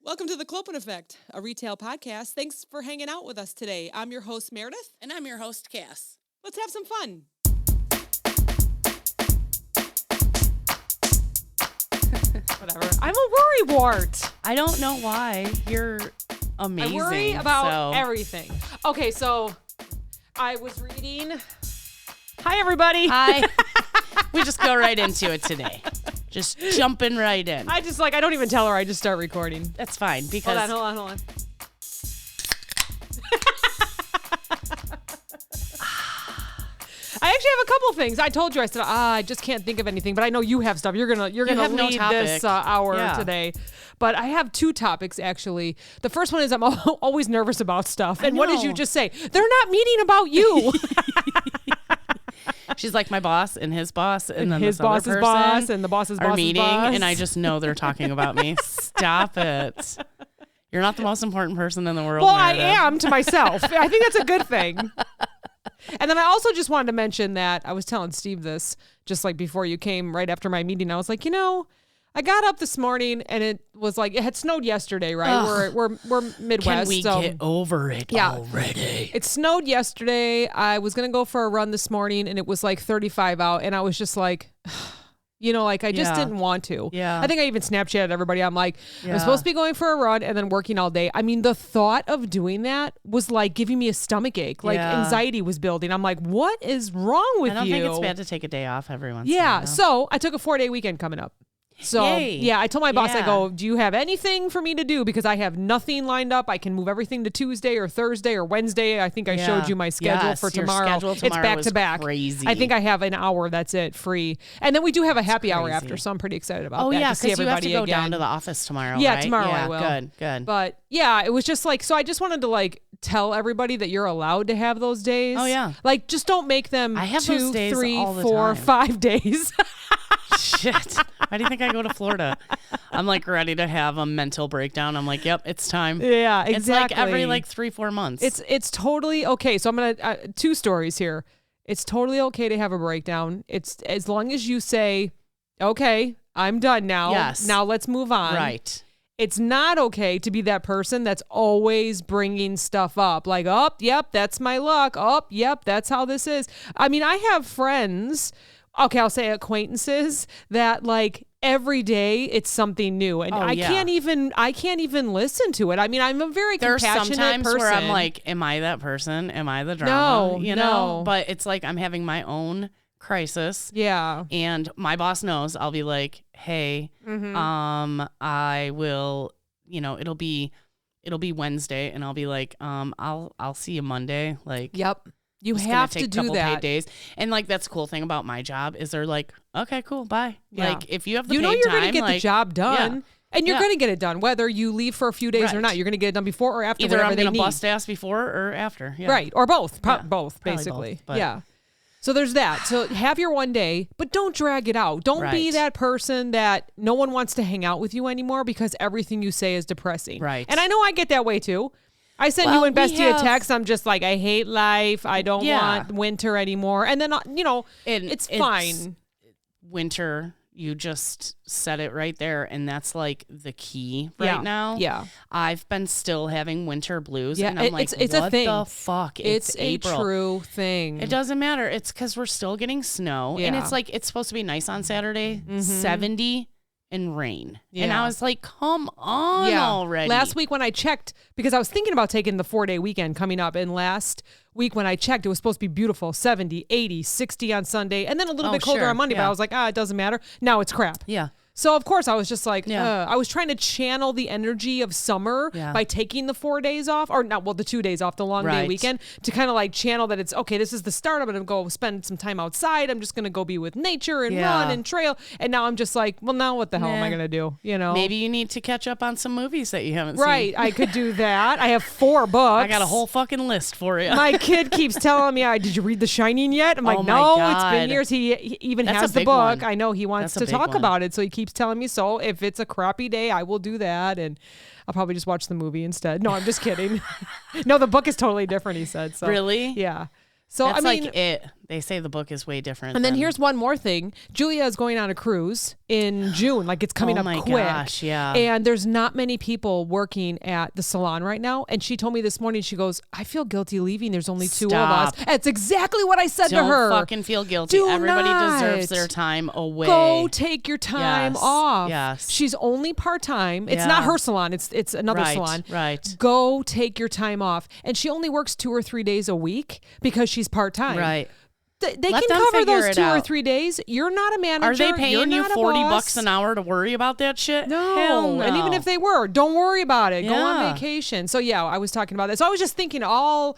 Welcome to The Clopen Effect, a retail podcast. Thanks for hanging out with us today. I'm your host, Meredith. And I'm your host, Cass. Let's have some fun. Whatever. I'm a worrywart. I don't know why. You're amazing. I worry about everything. Okay, so I was reading. Hi, everybody. Hi. We just go right into it today. Just jumping right in. I don't even tell her. I just start recording. That's fine because... Hold on. I actually have a couple things. I told you, I said, I just can't think of anything, but I know you have stuff. You're gonna lead this hour today. But I have two topics, actually. The first one is I'm always nervous about stuff. And what did you just say? They're not meeting about you. She's like my boss and his boss and then his boss's boss and the boss's boss's meeting, boss. And I just know they're talking about me. Stop it. You're not the most important person in the world. Well, Meredith. I am to myself. I think that's a good thing. And then I also just wanted to mention that I was telling Steve this just like before you came, right after my meeting. I was like, I got up this morning and it was like, it had snowed yesterday, right? We're Midwest. Can we get over it already? It snowed yesterday. I was going to go for a run this morning and it was like 35 out. And I was just like, I just didn't want to. Yeah. I think I even Snapchatted everybody. I'm like, I'm supposed to be going for a run and then working all day. I mean, the thought of doing that was like giving me a stomach ache. Like anxiety was building. I'm like, what is wrong with you? I don't think it's bad to take a day off every once in a while. So I took a 4-day weekend coming up. So, I told my boss, I go, do you have anything for me to do? Because I have nothing lined up. I can move everything to Tuesday or Thursday or Wednesday. I think I showed you my schedule for tomorrow. It's back to back. Crazy. I think I have an hour. That's it, free. And then we do have a happy hour after, so I'm pretty excited about that. Oh, yeah, to see because you have to go again. down to the office tomorrow, Yeah, right? tomorrow I will. Good. But, yeah, it was just like, so I just wanted to, like, tell everybody that you're allowed to have those days. Oh, yeah. Like, just don't make them I have 2, those days 3, all the 4, time. 5 days. Shit. Why do you think I go to Florida? I'm like ready to have a mental breakdown. I'm like, yep, it's time. Yeah, exactly. It's like every 3-4 months. It's totally okay. So I'm going to, 2 stories here. It's totally okay to have a breakdown. It's as long as you say, okay, I'm done now. Yes. Now let's move on. Right. It's not okay to be that person that's always bringing stuff up. Like, oh, yep, that's my luck. Oh, yep, that's how this is. I mean, I have friends, okay, I'll say acquaintances that like every day it's something new. And I can't even listen to it. I mean, I'm a very compassionate person. There's sometimes where I'm like, am I that person? Am I the drama? No. But it's like I'm having my own crisis. Yeah. And my boss knows. I'll be like, hey, I will, it'll be Wednesday and I'll be like, I'll see you Monday. Like, yep. You have to do that. Paid days. And like, that's the cool thing about my job is they're like, okay, cool. Bye. Yeah. Like if you have the paid you're going to time, get the job done. Yeah. And you're going to get it done, whether you leave for a few days or not. You're going to get it done before or after. Either I'm going to bust ass before or after. Yeah. Right. Or both. Both, Probably basically. Both, yeah. So there's that. So have your one day, but don't drag it out. Don't be that person that no one wants to hang out with you anymore because everything you say is depressing. Right. And I know I get that way too. I send you and Bestie a text. I'm just like, I hate life. I don't want winter anymore. And then, it's fine. Winter, you just said it right there. And that's like the key right now. Yeah. I've been still having winter blues. Yeah, and I'm like, it's what a thing. The fuck? It's April. A true thing. It doesn't matter. It's because we're still getting snow. Yeah. And it's like, it's supposed to be nice on Saturday, 70 and rain. Yeah. And I was like, come on already. Last week when I checked, because I was thinking about taking the 4-day weekend coming up, and last week when I checked, it was supposed to be beautiful, 70, 80, 60 on Sunday, and then a little bit colder on Monday, but I was like, it doesn't matter. Now it's crap. Yeah. So, of course, I was just like, I was trying to channel the energy of summer by taking the 4 days off, or not, well, the 2 days off, the long day weekend, to kind of like channel that it's, okay, this is the start. I'm going to go spend some time outside. I'm just going to go be with nature and run and trail. And now I'm just like, well, now what the hell am I going to do? Maybe you need to catch up on some movies that you haven't seen. Right. I could do that. I have 4 books. I got a whole fucking list for you. My kid keeps telling me, did you read The Shining yet? I'm like, no, it's been years. He even has the book. I know he wants to talk about it. So he keeps telling me so. If it's a crappy day, I will do that, and I'll probably just watch the movie instead. No, I'm just kidding. No, the book is totally different, he said. So, really? Yeah. So that's I mean, like it. They say the book is way different. And then here's one more thing. Julia is going on a cruise in June. Like it's coming up quick. Oh my gosh, yeah. And there's not many people working at the salon right now. And she told me this morning, she goes, I feel guilty leaving. There's only two of us. That's exactly what I said to her. Don't fucking feel guilty. Everybody deserves their time away. Go take your time off. Yes. She's only part-time. It's not her salon. It's another salon. Right. Go take your time off. And she only works 2 or 3 days a week because she's part-time. Right. They can cover those 2 or 3 days. You're not a manager. Are they paying you $40 $40 an hour to worry about that shit? No. Hell no. And even if they were, don't worry about it. Go on vacation. So yeah, I was talking about that. So I was just thinking I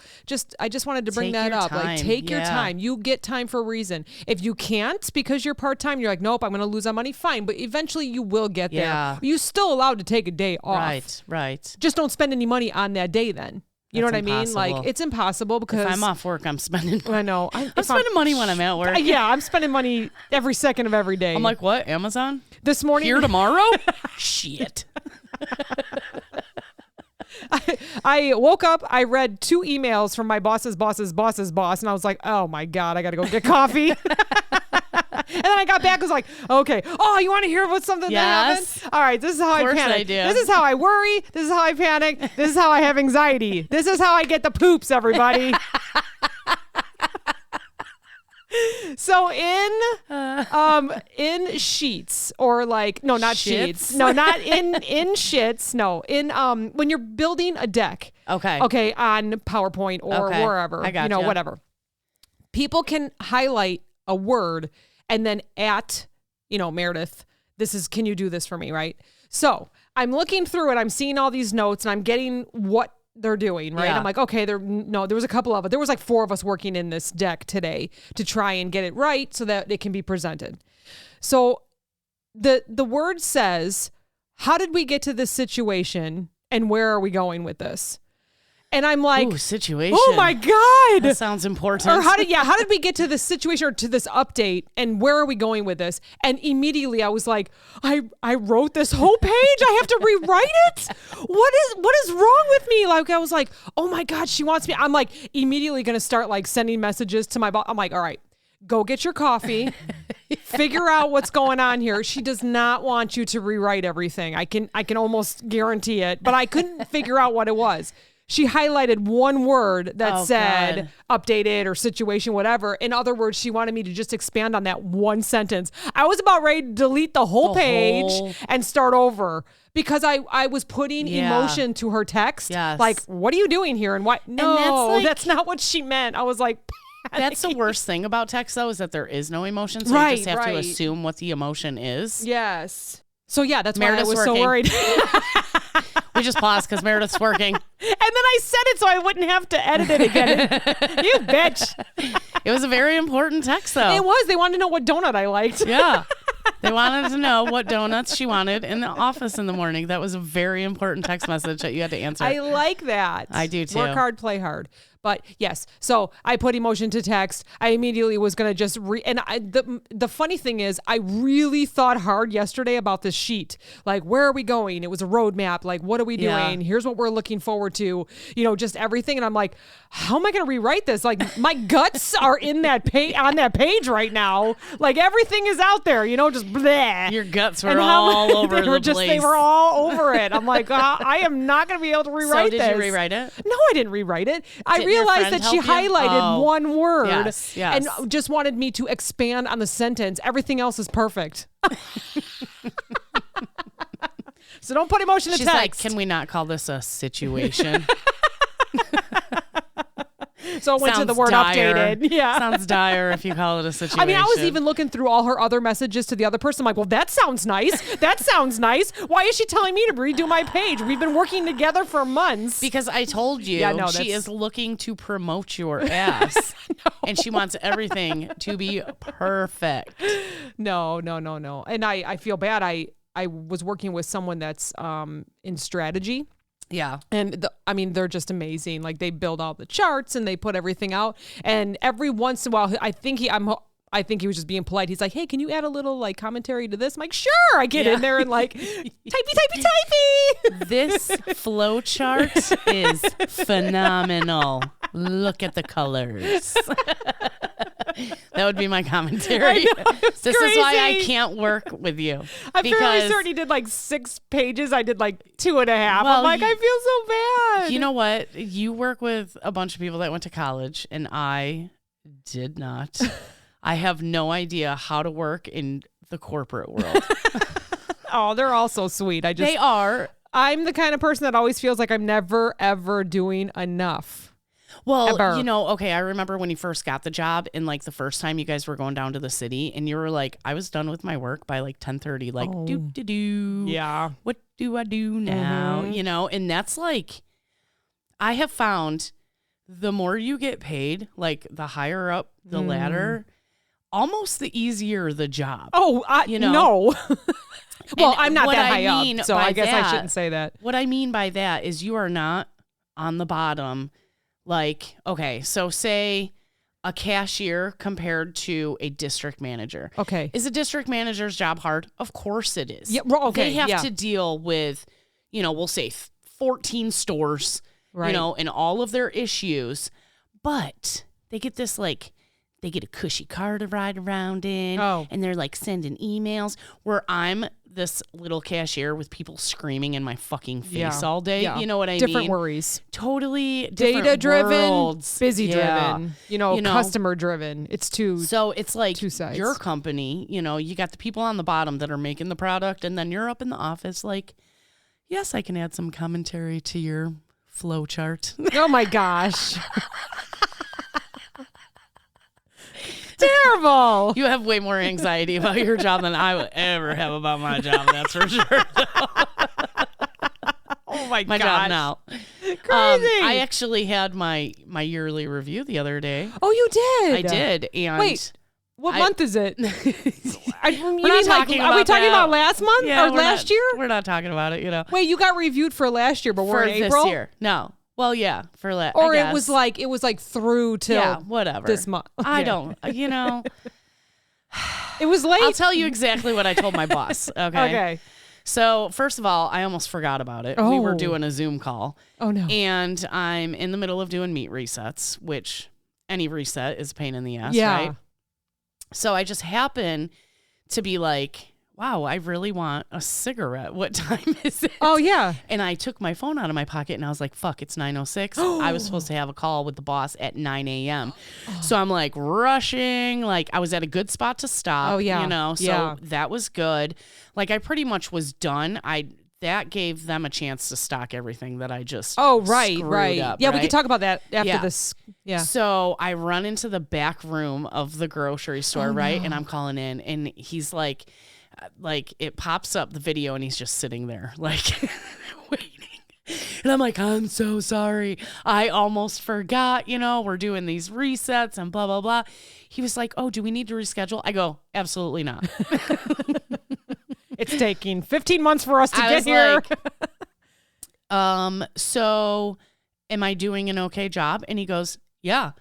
just wanted to bring that up. Like take your time. You get time for a reason. If you can't because you're part-time, you're like, nope, I'm going to lose on money. Fine. But eventually you will get there. You're still allowed to take a day off. Right. Just don't spend any money on that day then. You know what I mean? Like it's impossible because if I'm off work, I'm spending. I know. I'm spending money when I'm at work. Yeah, I'm spending money every second of every day. I'm like, what? Amazon? This morning? Here tomorrow? Shit. I woke up, I read 2 emails from my boss's boss, and I was like, oh my God, I got to go get coffee. And then I got back, I was like, okay. Oh, you want to hear about something that happened? All right, this is how I panic. This is how I worry. This is how I panic. This is how I have anxiety. This is how I get the poops, everybody. So in sheets or like not sheets. No, not in shits. No, in when you're building a deck. Okay, on PowerPoint or wherever. I got whatever. People can highlight a word and then at Meredith, can you do this for me, right? So I'm looking through it, I'm seeing all these notes and I'm getting what they're doing, right? I'm like, okay, there was a couple of it. There was like 4 of us working in this deck today to try and get it right so that it can be presented. So the word says, how did we get to this situation and where are we going with this? And I'm like, situation. Oh my God. That sounds important. Or how did we get to this situation or to this update and where are we going with this? And immediately I was like, I wrote this whole page. I have to rewrite it. What is wrong with me? Like, I was like, oh my God, she wants me. I'm like immediately going to start like sending messages to my boss. I'm like, all right, go get your coffee, figure out what's going on here. She does not want you to rewrite everything. I can almost guarantee it, but I couldn't figure out what it was. She highlighted one word that said updated or situation, whatever. In other words, she wanted me to just expand on that one sentence. I was about ready to delete the whole page and start over because I was putting emotion to her text. Yes. Like, what are you doing here? And why? No, that's not what she meant. I was like, that's the worst thing about text, though, is that there is no emotion. So you just have to assume what the emotion is. Yes. So yeah, that's Meredith's why I was so worried. We just paused because Meredith's working. And then I said it so I wouldn't have to edit it again. You bitch. It was a very important text, though. It was. They wanted to know what donut I liked. Yeah. They wanted to know what donuts she wanted in the office in the morning. That was a very important text message that you had to answer. I like that. I do, too. Work hard, play hard. But yes, so I put emotion to text. I immediately was going to just the funny thing is I really thought hard yesterday about this sheet. Like, where are we going? It was a roadmap. Like, what are we doing? Here's what we're looking forward to, just everything. And I'm like, how am I going to rewrite this? Like, my guts are in that page on that page right now. Like, everything is out there, just bleh. Your guts were all over the place. They were all over it. I'm like, I am not going to be able to rewrite this. So did you rewrite it? No, I didn't rewrite it. I realized that she highlighted one word yes. and just wanted me to expand on the sentence. Everything else is perfect. So don't put emotion to text. She's like, can we not call this a situation? So it went to the word dire. Updated. Yeah. Sounds dire if you call it a situation. I mean, I was even looking through all her other messages to the other person. I'm like, well, that sounds nice. That sounds nice. Why is she telling me to redo my page? We've been working together for months. Because I told you she is looking to promote your ass. And she wants everything to be perfect. No. And I feel bad. I was working with someone that's in strategy. Yeah. And they're just amazing. Like, they build all the charts and they put everything out. And every once in a while, I think he was just being polite. He's like, hey, can you add a little like commentary to this? I'm like, sure. I get in there and like, typey. This flow chart is phenomenal. Look at the colors. That would be my commentary. This is why I can't work with you. I'm fairly certain he did like 6 pages. I did like 2.5. Well, I'm like, I feel so bad. You know what? You work with a bunch of people that went to college, and I did not. I have no idea how to work in the corporate world. Oh, they're all so sweet. They are. I'm the kind of person that always feels like I'm never, ever doing enough. Well, ever. you know, okay, I remember when you first got the job and like the first time you guys were going down to the city and you were like, I was done with my work by like 10:30, like, do. Yeah. What do I do now? You know, and that's like, I have found the more you get paid, like the higher up the ladder, almost the easier the job. Oh, you know? No. Well, I'm not that high I mean up, so I guess I shouldn't say that. What I mean by that is you are not on the bottom. Like, okay, so say a cashier compared to a district manager. Okay. Is a district manager's job hard? Of course it is. Yeah, well, okay, they have to deal with, you know, we'll say 14 stores, right, you know, and all of their issues. But they get this, like, they get a cushy car to ride around in. Oh. And they're like sending emails where I'm this little cashier with people screaming in my fucking face all day. Yeah. You know what I mean? Different worries. Totally different Data-driven, worlds. busy-driven, you know, customer-driven. It's two. So it's like two sides. Your company, you know, you got the people on the bottom that are making the product, and then you're up in the office like, yes, I can add some commentary to your flow chart. Oh, my gosh. Terrible. You have way more anxiety about your job than I would ever have about my job. That's for sure. Oh my job now. Crazy. I actually had my yearly review the other day. Oh, you did? I did. And wait, what month is it? Are we talking about last month or last year? We're not talking about it. You know. Wait, you got reviewed for last year, but we're in April. This year. No. Well, yeah, for last. Or it was like through till whatever this month. I don't. You know. It was late. I'll tell you exactly what I told my boss. Okay. Okay. So first of all, I almost forgot about it. We were doing a Zoom call. Oh no. And I'm in the middle of doing meat resets, which any reset is a pain in the ass, yeah. right? So I just happen to be like, wow, I really want a cigarette. What time is it? Oh, yeah. And I took my phone out of my pocket and I was like, fuck, it's 9:06. I was supposed to have a call with the boss at 9 a.m. So I'm like rushing. Like I was at a good spot to stop. Oh, yeah. You know, so that was good. Like I pretty much was done. That gave them a chance to stock everything that I just screwed up, yeah, we can talk about that after this. Yeah. So I run into the back room of the grocery store, right? And I'm calling in and he's like it pops up the video and he's just sitting there like waiting. And I'm like, I'm so sorry. I almost forgot, you know, we're doing these resets and blah, blah, blah. He was like, oh, do we need to reschedule? I go, absolutely not. It's taking 15 months for us to get here. Like, so am I doing an okay job? And he goes, yeah.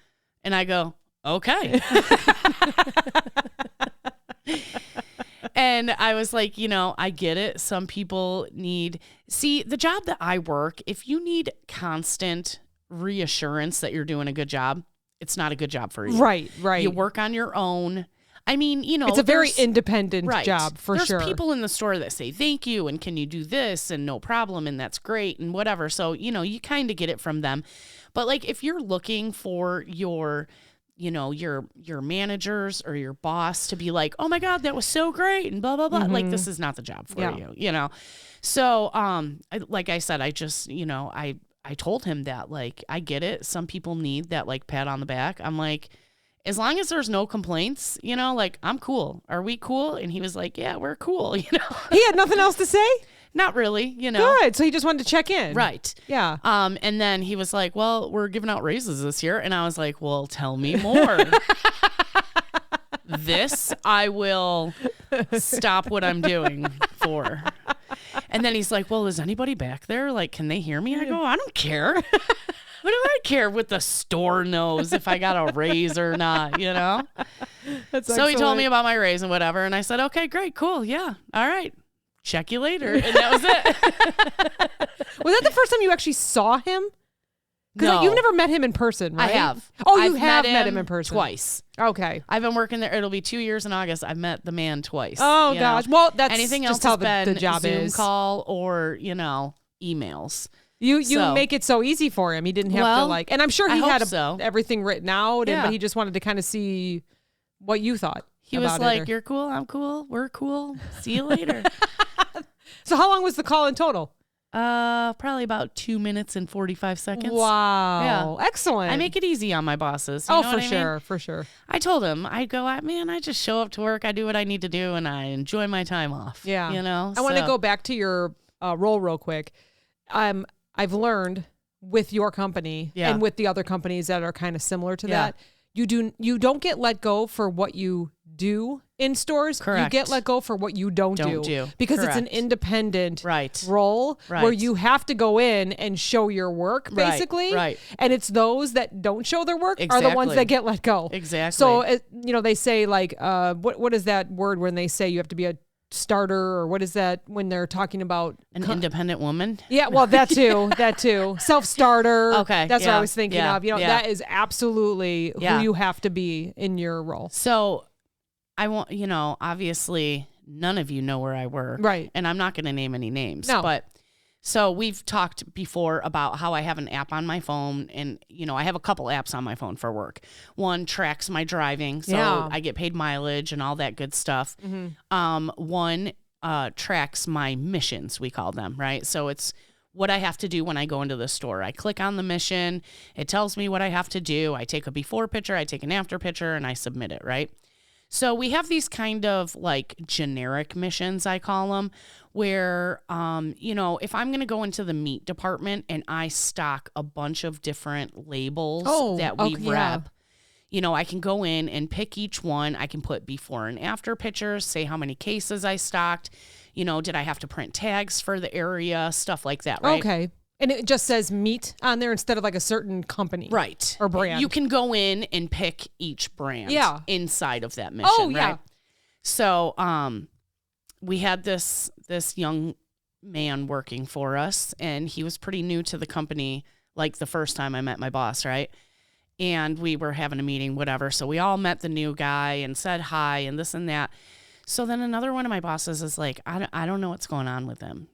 And I go, okay. And I was like, you know, I get it. Some people see the job that I work. If you need constant reassurance that you're doing a good job, it's not a good job for you. Right. You work on your own. I mean, you know, it's a very independent job for sure. There's people in the store that say thank you and can you do this and no problem and that's great and whatever. So, you know, you kind of get it from them. But like if you're looking for your managers or your boss to be like, oh my God, that was so great and blah, blah, blah. Like this is not the job for you, you know? So, like I said, I just, you know, I told him that like, I get it. Some people need that like pat on the back. I'm like, as long as there's no complaints, you know, like I'm cool. Are we cool? And he was like, yeah, we're cool. You know, he had nothing else to say. Not really, you know. Good. So he just wanted to check in. Right. Yeah. And then he was like, well, we're giving out raises this year. And I was like, well, tell me more. This I will stop what I'm doing for. And then he's like, well, is anybody back there? Like, can they hear me? I go, I don't care. What do I care what the store knows if I got a raise or not, you know? That's so excellent. he told me about my raise and whatever. And I said, okay, great, cool. Yeah. All right. Check you later. And that was it. Was that the first time you actually saw him? Because you've never met him in person, right? I have. Oh, you have met him in person. Twice. Okay. I've been working there. It'll be 2 years in August. I've met the man twice. Oh, gosh. Know? Well, that's anything just else how has been the job Zoom is. call or, emails. You make it so easy for him. He didn't have to and I'm sure he had everything written out, but he just wanted to kind of see what you thought. He was like, "You're cool. I'm cool. We're cool. See you later." So how long was the call in total? Probably about 2 minutes and 45 seconds. Wow. Yeah. Excellent. I make it easy on my bosses. For sure. I told him, I just show up to work. I do what I need to do and I enjoy my time off. Yeah. I want to go back to your role real quick. I've learned with your company and with the other companies that are kind of similar to that, you don't get let go for what you do in stores. Correct. You get let go for what you don't do. Because it's an independent role where you have to go in and show your work, basically. Right. And it's those that don't show their work are the ones that get let go. Exactly. So, they say like, what is that word when they say you have to be a starter, or what is that when they're talking about an independent woman? Yeah, well, that too. Self-starter. Okay. That's what I was thinking of. That is absolutely who you have to be in your role. So I want, obviously none of you know where I work. Right. And I'm not going to name any names. No. But so we've talked before about how I have an app on my phone, and, I have a couple apps on my phone for work. One tracks my driving, so I get paid mileage and all that good stuff. Mm-hmm. One tracks my missions, we call them, right? So it's what I have to do when I go into the store. I click on the mission. It tells me what I have to do. I take a before picture, I take an after picture, and I submit it, right? So we have these kind of like generic missions, I call them, where, if I'm going to go into the meat department and I stock a bunch of different labels that we rep, I can go in and pick each one. I can put before and after pictures, say how many cases I stocked. Did I have to print tags for the area, stuff like that, right? Okay. And it just says meat on there instead of like a certain company. Right. Or brand. You can go in and pick each brand inside of that mission, right? Yeah. So we had this young man working for us, and he was pretty new to the company, like the first time I met my boss, right? And we were having a meeting, whatever. So we all met the new guy and said hi and this and that. So then another one of my bosses is like, I don't know what's going on with him.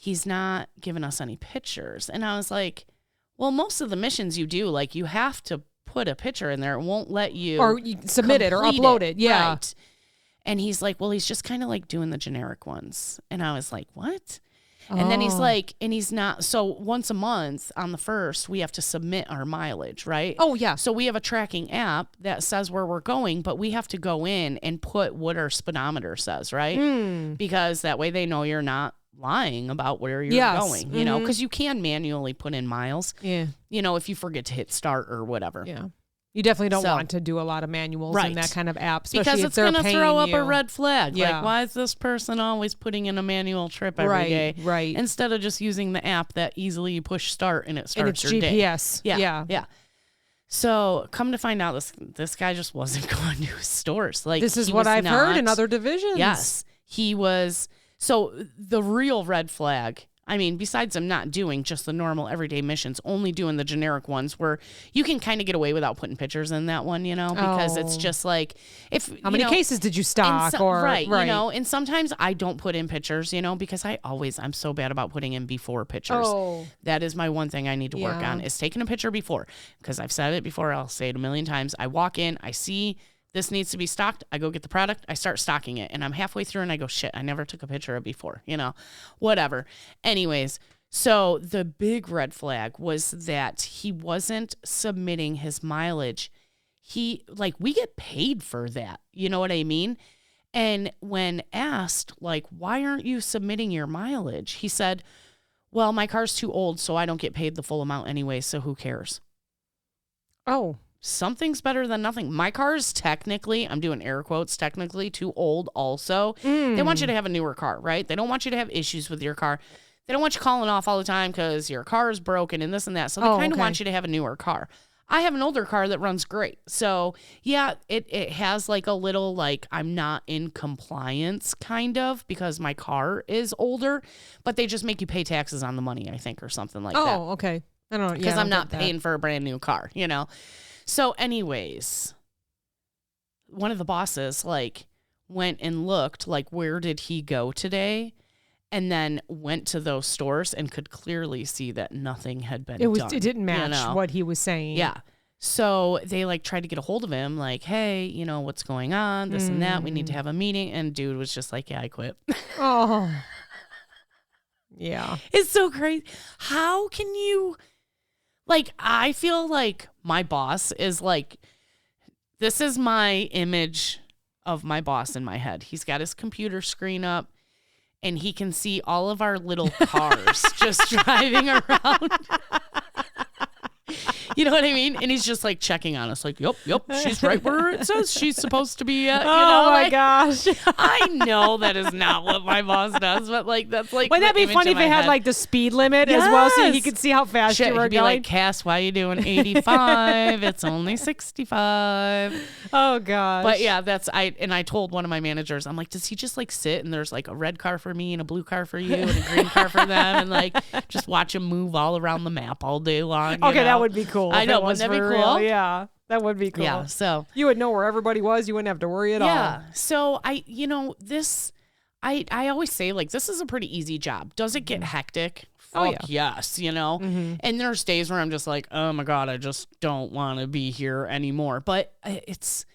He's not giving us any pictures. And I was like, well, most of the missions you do, like you have to put a picture in there. It won't let you. Or you submit it or upload it. Yeah. Right. And he's like, well, he's just kind of like doing the generic ones. And I was like, what? And then he's like, and he's not. So once a month on the 1st, we have to submit our mileage, right? Oh, yeah. So we have a tracking app that says where we're going, but we have to go in and put what our speedometer says, right? Because that way they know you're not lying about where you're going, because you can manually put in miles. Yeah. If you forget to hit start or whatever. Yeah. You definitely don't want to do a lot of manuals in that kind of app, especially because if it's going to throw up a red flag. Yeah. Like, why is this person always putting in a manual trip every day? Right. Instead of just using the app that easily you push start and it starts and it's your GPS. Day. Yeah. So come to find out, this guy just wasn't going to his stores. Like, this is what I've heard in other divisions. Yes, he was. So the real red flag, I mean, besides him not doing just the normal everyday missions, only doing the generic ones where you can kind of get away without putting pictures in that one, because it's just like, how many cases did you stock? Right. And sometimes I don't put in pictures, because I'm so bad about putting in before pictures. Oh. That is my one thing I need to work on, is taking a picture before, because I've said it before. I'll say it a million times. I walk in, I see this needs to be stocked. I go get the product. I start stocking it. And I'm halfway through and I go, shit, I never took a picture of before, whatever. Anyways, so the big red flag was that he wasn't submitting his mileage. We get paid for that. You know what I mean? And when asked, why aren't you submitting your mileage? He said, well, my car's too old, so I don't get paid the full amount anyway. So who cares? Oh. Something's better than nothing. My car is technically, I'm doing air quotes, technically too old also. They want you to have a newer car, right? They don't want you to have issues with your car. They don't want you calling off all the time because your car is broken and this and that. So they kind of want you to have a newer car. I have an older car that runs great. So yeah, it has like a little I'm not in compliance kind of because my car is older, but they just make you pay taxes on the money, I think, or something like that. Oh, okay. I don't know. Because I'm not paying for a brand new car, you know? So anyways, one of the bosses like went and looked like, where did he go today? And then went to those stores and could clearly see that nothing had been done. It didn't match what he was saying. Yeah. So they like tried to get a hold of him like, hey, you know, what's going on? This and that. We need to have a meeting. And dude was just like, yeah, I quit. Oh. Yeah. It's so crazy. How can you, like, I feel like my boss is like, this is my image of my boss in my head. He's got his computer screen up and he can see all of our little cars just driving around. You know what I mean? And he's just like checking on us like, yep, she's right where it says she's supposed to be at. You know, my like, gosh. I know that is not what my boss does, but like, that's like, wouldn't that be funny if they had like the speed limit as well so he could see how fast you were he'd be going? like, Cass, why are you doing 85? It's only 65. Oh gosh. But yeah, I told one of my managers, I'm like, does he just like sit and there's like a red car for me and a blue car for you and a green car for them and like just watch him move all around the map all day long? Okay, know? that would be cool. I know, wouldn't that be cool? Real. Yeah, that would be cool. Yeah, so you would know where everybody was. You wouldn't have to worry at all. Yeah, so I always say like this is a pretty easy job. Does it get hectic? Fuck yes, you know. And there's days where I'm just like, oh my god, I just don't want to be here anymore. But it's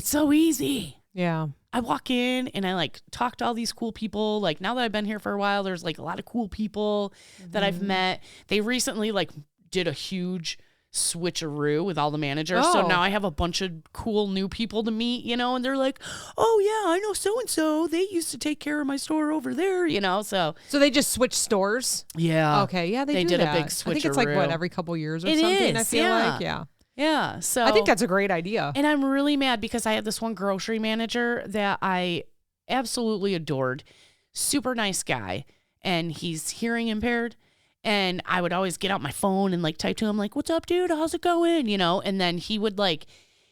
so easy. Yeah. I walk in and I like talk to all these cool people. Like now that I've been here for a while, there's like a lot of cool people that I've met. They recently like did a huge switcheroo with all the managers. So now I have a bunch of cool new people to meet, you know, and they're like, oh yeah, I know so-and-so. They used to take care of my store over there, you know, so they just switched stores? Yeah. Okay, yeah, they did that. a big switcheroo. I think it's like, what, every couple years or something, I feel like? Yeah. Yeah, so I think that's a great idea. And I'm really mad because I had this one grocery manager that I absolutely adored. Super nice guy, and he's hearing impaired. And I would always get out my phone and like type to him like, what's up, dude? How's it going? You know? And then he would like,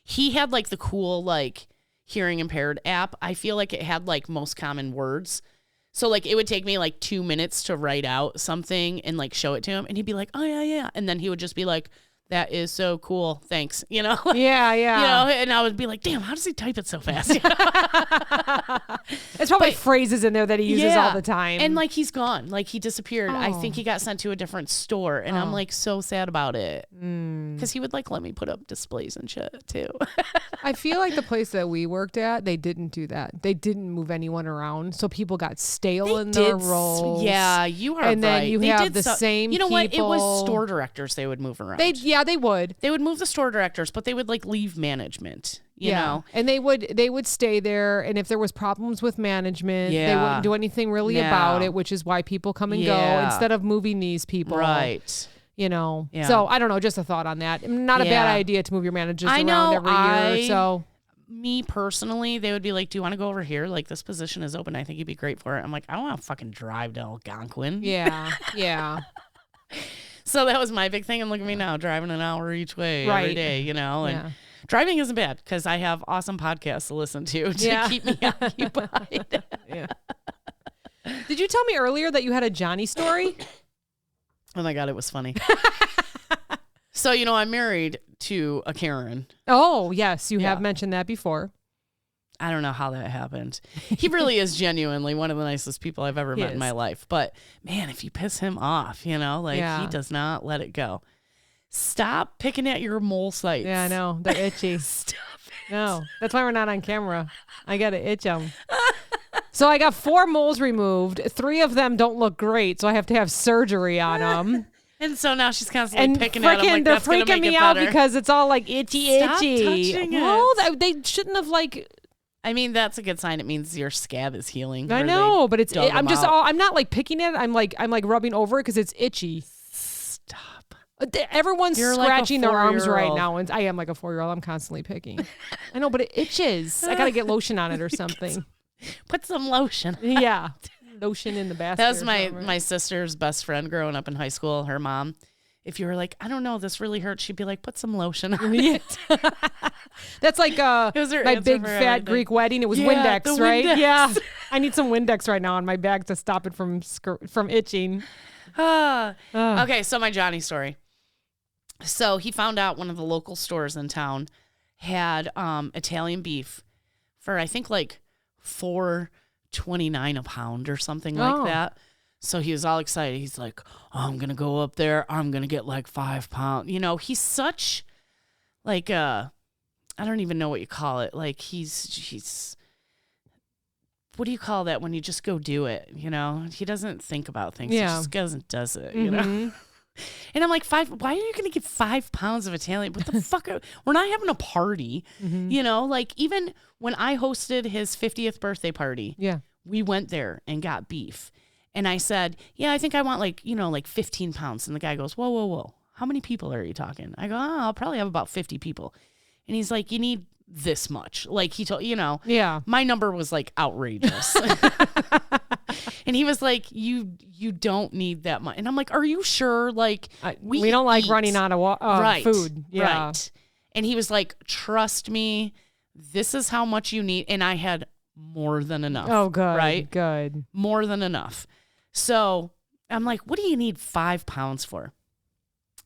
he had like the cool like hearing impaired app. I feel like it had like most common words. So like it would take me like 2 minutes to write out something and like show it to him. And he'd be like, oh yeah, yeah. And then he would just be like, that is so cool. Thanks. You know? Yeah, yeah. You know, and I would be like, damn, how does he type it so fast? It's probably phrases in there that he uses all the time. And like he's gone. Like he disappeared. I think he got sent to a different store. And I'm like so sad about it. Because he would like let me put up displays and shit too. I feel like the place that we worked at, they didn't do that. They didn't move anyone around. So people got stale in their roles. Yeah, you are right. And then you have the same You know what? It people. was store directors they would move around. They would. They would move the store directors, but they would like leave management, you know? And they would stay there. And if there was problems with management, they wouldn't do anything really about it, which is why people come and go instead of moving these people. Right. You know? Yeah. So I don't know, just a thought on that. Not a bad idea to move your managers around every year. So me personally, they would be like, do you want to go over here? Like this position is open. I think you'd be great for it. I'm like, I don't want to fucking drive to Algonquin. Yeah. Yeah. So that was my big thing. And look at me now, driving an hour each way every day, you know? And driving isn't bad because I have awesome podcasts to listen to keep me occupied. Yeah. Did you tell me earlier that you had a Johnny story? Oh my God, it was funny. So, you know, I'm married to a Karen. Oh, yes. You have mentioned that before. I don't know how that happened. He really is genuinely one of the nicest people I've ever met in my life. But man, if you piss him off, you know, like he does not let it go. Stop picking at your mole sites. Yeah, I know. They're itchy. Stop it. No, that's why we're not on camera. I got to itch them. So I got 4 moles removed. 3 of them don't look great. So I have to have surgery on them. And so now she's constantly picking at them like they're that's going to freaking make me it out better. because it's all like itchy. Stop touching it. Well, they shouldn't have like. I mean, that's a good sign. It means your scab is healing. I know, but I'm not like picking it. I'm like rubbing over it because it's itchy. Stop. Everyone's scratching their arms right 4-year-old. now, and I am like a 4-year-old. I'm constantly picking. I know, but it itches. I gotta get lotion on it or something. Put some lotion. Yeah, lotion in the basket. That was my sister's best friend growing up in high school. Her mom. If you were like, I don't know, this really hurts, she'd be like, put some lotion on it. That's like my big fat Greek wedding. It was Windex, right? Windex. Yeah. I need some Windex right now on my bag to stop it from itching. Okay, so my Johnny story. So he found out one of the local stores in town had Italian beef for I think like $4.29 a pound or something like that. So he was all excited. He's like, I'm gonna go up there. I'm gonna get like 5 pounds. You know, he's such like I don't even know what you call it. Like he's what do you call that when you just go do it? You know, he doesn't think about things. Yeah. He just goes and does it. You know. And I'm like, why are you going to get 5 pounds of Italian? What the fuck? We're not having a party. You know, like even when I hosted his 50th birthday party, we went there and got beef. And I said, yeah, I think I want like, you know, like 15 pounds. And the guy goes, whoa. How many people are you talking? I go, I'll probably have about 50 people. And he's like, you need this much. Like he told, you know, my number was like outrageous. And he was like, you don't need that much. And I'm like, are you sure? Like we don't like running out of food. Yeah. Right. And he was like, trust me, this is how much you need. And I had more than enough. Oh, good. Right? Good. More than enough. So I'm like, what do you need 5 pounds for?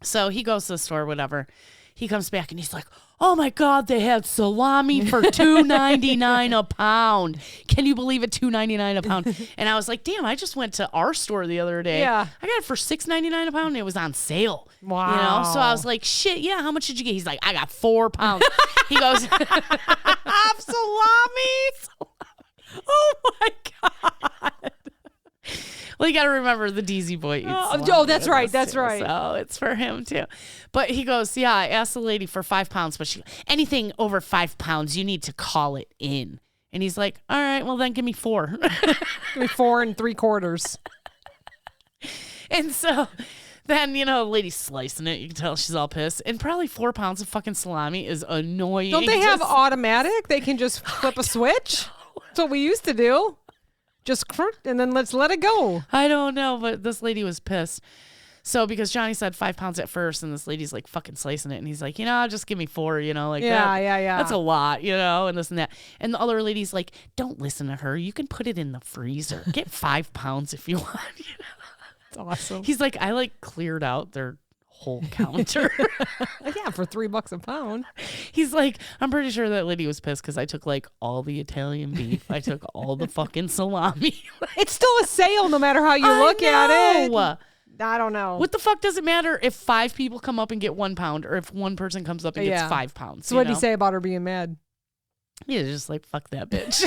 So he goes to the store, whatever. He comes back and he's like, oh my God, they had salami for $2.99 a pound. Can you believe it? $2.99 a pound. And I was like, damn, I just went to our store the other day. Yeah. I got it for $6.99 a pound and it was on sale. Wow. You know? So I was like, shit, yeah, how much did you get? He's like, I got 4 pounds. He goes, salami. Oh my God. Well, you got to remember the DZ boy eats salami. Oh, that's right. That's too, right. So it's for him too. But he goes, yeah, I asked the lady for 5 pounds, but anything over 5 pounds, you need to call it in. And he's like, all right, well then give me 4. Give me 4 3/4. And so then, you know, the lady's slicing it. You can tell she's all pissed. And probably 4 pounds of fucking salami is annoying. Don't they have automatic? They can just flip a switch? That's what we used to do. Just and then let's let it go. I don't know, but this lady was pissed. So because Johnny said 5 pounds at first, and this lady's like fucking slicing it, and he's like, you know, just give me 4, you know, like yeah. That's a lot, you know, and this and that. And the other lady's like, don't listen to her. You can put it in the freezer. Get 5 pounds if you want. You know? That's awesome. He's like, I like cleared out their whole counter. Yeah, for $3 a pound. He's like, I'm pretty sure that lady was pissed because I took like all the Italian beef. I took all the fucking salami. It's still a sale no matter how you look at it. I don't know. What the fuck does it matter if 5 people come up and get 1 pound or if one person comes up and gets 5 pounds? So what did he say about her being mad? He's just like, fuck that bitch.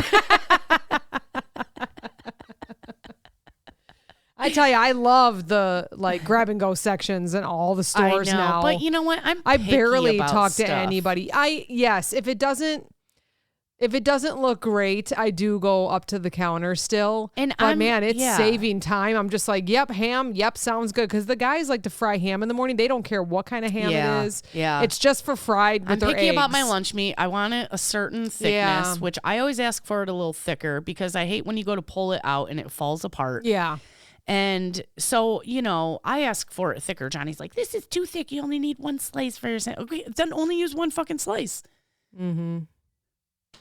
I tell you, I love the like grab and go sections in all the stores now. But you know what? I barely talk stuff. to anybody. Yes, if it doesn't look great, I do go up to the counter still. But man, it's saving time. I'm just like, yep, ham, yep, sounds good. Because the guys like to fry ham in the morning. They don't care what kind of ham it is. Yeah. It's just for fried with I'm their picky eggs. about my lunch meat. I want it a certain thickness, which I always ask for it a little thicker because I hate when you go to pull it out and it falls apart. Yeah. And so, you know, I ask for it thicker. Johnny's like, this is too thick. You only need 1 slice for your sandwich. Okay, then only use 1 fucking slice. Mm-hmm.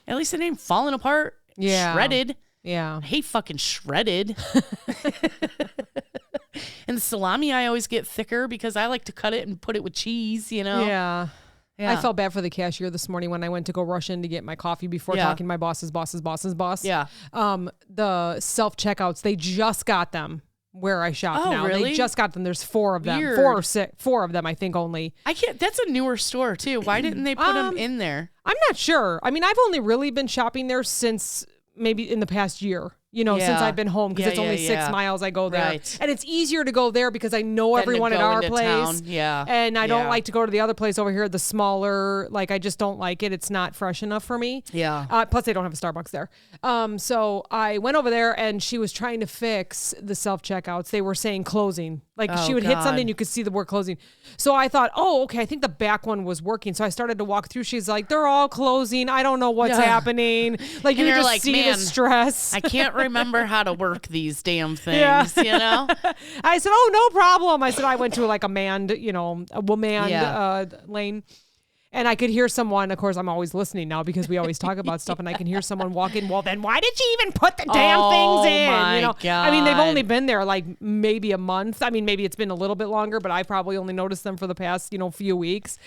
At least it ain't falling apart. Yeah. Shredded. Yeah. I hate fucking shredded. And the salami, I always get thicker because I like to cut it and put it with cheese, you know? Yeah. I felt bad for the cashier this morning when I went to go rush in to get my coffee before talking to my boss's boss. Yeah. The self-checkouts, they just got them where I shop now. Really? They just got them. There's 4 of them. Weird. 4 or 6. 4 of them, I think, only. I can't. That's a newer store, too. Why didn't they put them in there? I'm not sure. I mean, I've only really been shopping there since maybe in the past year. You know, since I've been home because it's only 6 miles I go there. Right. And it's easier to go there because I know everyone at our place. Town. Yeah. And I don't like to go to the other place over here, the smaller, like I just don't like it. It's not fresh enough for me. Yeah. Plus they don't have a Starbucks there. So I went over there and she was trying to fix the self-checkouts. They were saying closing. Like she would hit something, you could see the word closing. So I thought, okay, I think the back one was working. So I started to walk through. She's like, they're all closing. I don't know what's happening. Like you just see the stress. I can't remember how to work these damn things, you know? I said, oh, no problem. I said, I went to like a manned, you know, a woman lane. And I could hear someone, of course, I'm always listening now because we always talk about stuff, and I can hear someone walk in. Well, then why did you even put the damn things in? My God. I mean, they've only been there like maybe a month. I mean, maybe it's been a little bit longer, but I probably only noticed them for the past, few weeks.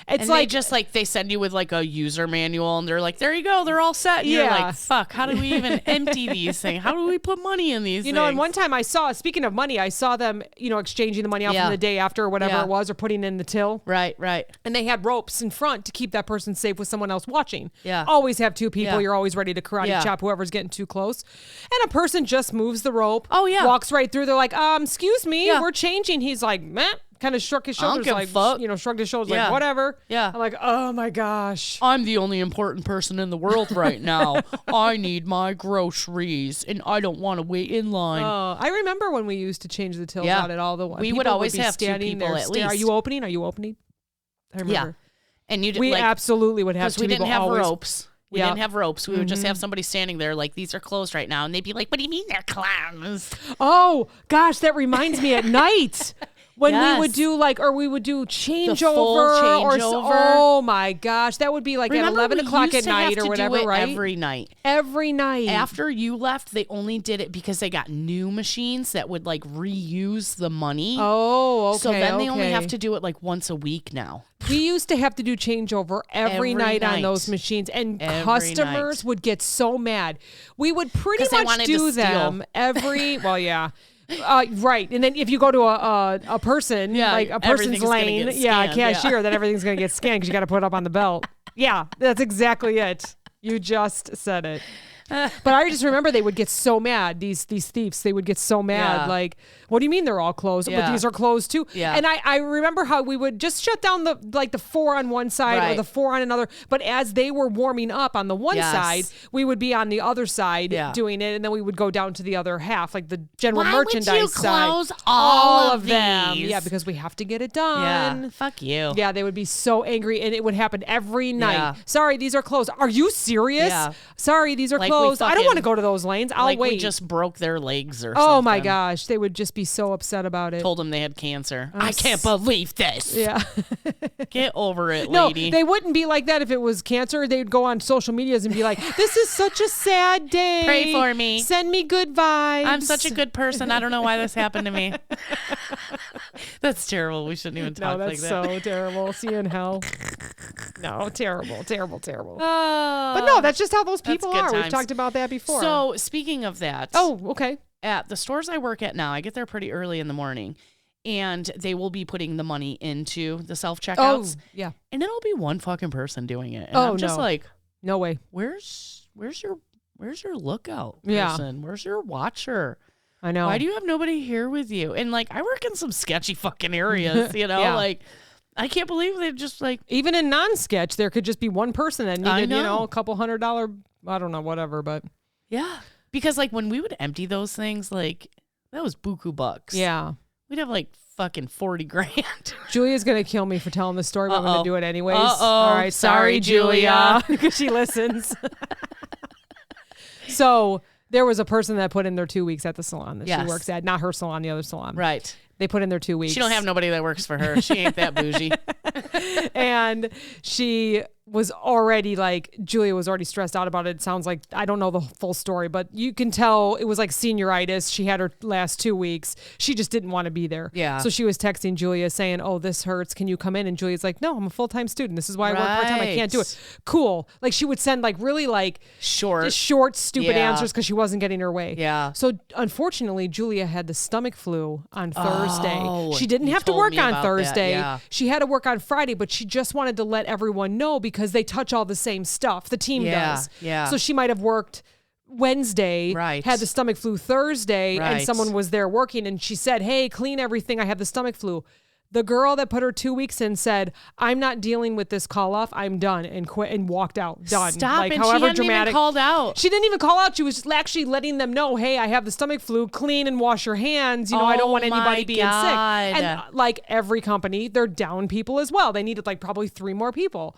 It's and like they just they send you with like a user manual, and they're like, there you go, they're all set. And you're like, fuck, how do we even empty these things? How do we put money in these things? And one time speaking of money, I saw them, exchanging the money out from the day after or whatever it was, or putting in the till. Right. And they had ropes in front to keep that person safe with someone else watching. Yeah. Always have two people. Yeah. You're always ready to karate chop whoever's getting too close. And a person just moves the rope. Oh, yeah. Walks right through. They're like, excuse me, we're changing. He's like, meh. Kind of shrugged his shoulders, shrugged his shoulders, like, whatever. Yeah. I'm like, oh my gosh. I'm the only important person in the world right now. I need my groceries, and I don't want to wait in line. I remember when we used to change the tills out at all the we would always have two people at least. Are you opening? I remember. Yeah. And we absolutely would have because we didn't have ropes. We didn't have ropes. We would just Mm-hmm. have somebody standing there like, these are closed right now. And they'd be like, what do you mean they're clowns? Oh, gosh, that reminds me at night. When we would do we would do changeover. Oh my gosh, that would be like at 11 o'clock at night or whatever, right? Every night. Every night. After you left, they only did it because they got new machines that would reuse the money. Oh, okay. So then they only have to do it once a week now. We used to have to do changeover every night on those machines, and customers would get so mad. We would pretty much do them every, right. And then if you go to a person, like a person's lane, a cashier, then everything's going to get scanned because you got to put it up on the belt. Yeah, that's exactly it. You just said it. But I just remember they would get so mad, these thieves. They would get so mad, like, what do you mean they're all closed? But these are closed too. Yeah. And I remember how we would just shut down the 4 on one side or the 4 on another. But as they were warming up on the one side, we would be on the other side doing it, and then we would go down to the other half, like the general merchandise would you side. close all of them? these? Yeah, because we have to get it done. Yeah, fuck you. Yeah, they would be so angry, and it would happen every night. Yeah. Sorry, these are closed. Are you serious? Yeah. Sorry, these are closed. I don't want to go to those lanes. I'll wait. We just broke their legs or something. Oh my gosh, they would just be so upset about it. Told them they had cancer. I can't believe this. Yeah. Get over it, No, lady. they wouldn't be like that if it was cancer. They'd go on social medias and be like, this is such a sad day. Pray for me. Send me good vibes. I'm such a good person. I don't know why this happened to me. That's terrible. We shouldn't even talk like that. No, that's so terrible. See you in hell. No, terrible. But no, that's just how those people are. We've talked about that before. So speaking of that. Oh, okay. At the stores I work at now, I get there pretty early in the morning, and they will be putting the money into the self-checkouts. Oh, yeah. And it'll be one fucking person doing it. And I'm just like, no way. Where's your lookout person? Yeah. Where's your watcher? I know. Why do you have nobody here with you? And I work in some sketchy fucking areas, Yeah. I can't believe they just even in non-sketch, there could just be one person that needed, a couple $100, I don't know, whatever, but yeah. Because when we would empty those things, that was buku bucks. yeah. We'd have fucking 40 grand. Julia's going to kill me for telling this story, but I'm going to do it anyways. Uh-oh. All right. Sorry, Julia. Because she listens. So there was a person that put in their 2 weeks at the salon that she works at. Not her salon, the other salon. Right. They put in their 2 weeks. She don't have nobody that works for her. She ain't that bougie. And she was already Julia was already stressed out about it. It sounds like, I don't know the full story, but you can tell it was senioritis. She had her last 2 weeks. She just didn't want to be there. Yeah. So she was texting Julia saying, oh, this hurts. Can you come in? And Julia's like, no, I'm a full-time student. This is why I work part-time. I can't do it. Cool. She would send really short, stupid answers because she wasn't getting her way. Yeah. So unfortunately, Julia had the stomach flu on Thursday. Oh, She didn't have to work on Thursday. Yeah. She had to work on Friday, but she just wanted to let everyone know because they touch all the same stuff. The team does. Yeah. So she might have worked Wednesday, had the stomach flu Thursday, and someone was there working, and she said, hey, clean everything. I have the stomach flu. The girl that put her 2 weeks in said, I'm not dealing with this call off. I'm done, and quit and walked out. Done. Stop. And however she hadn't dramatic. even called out. She didn't even call out. She was just actually letting them know, hey, I have the stomach flu. Clean and wash your hands. I don't want anybody being sick. And every company, they're down people as well. They needed probably 3 more people.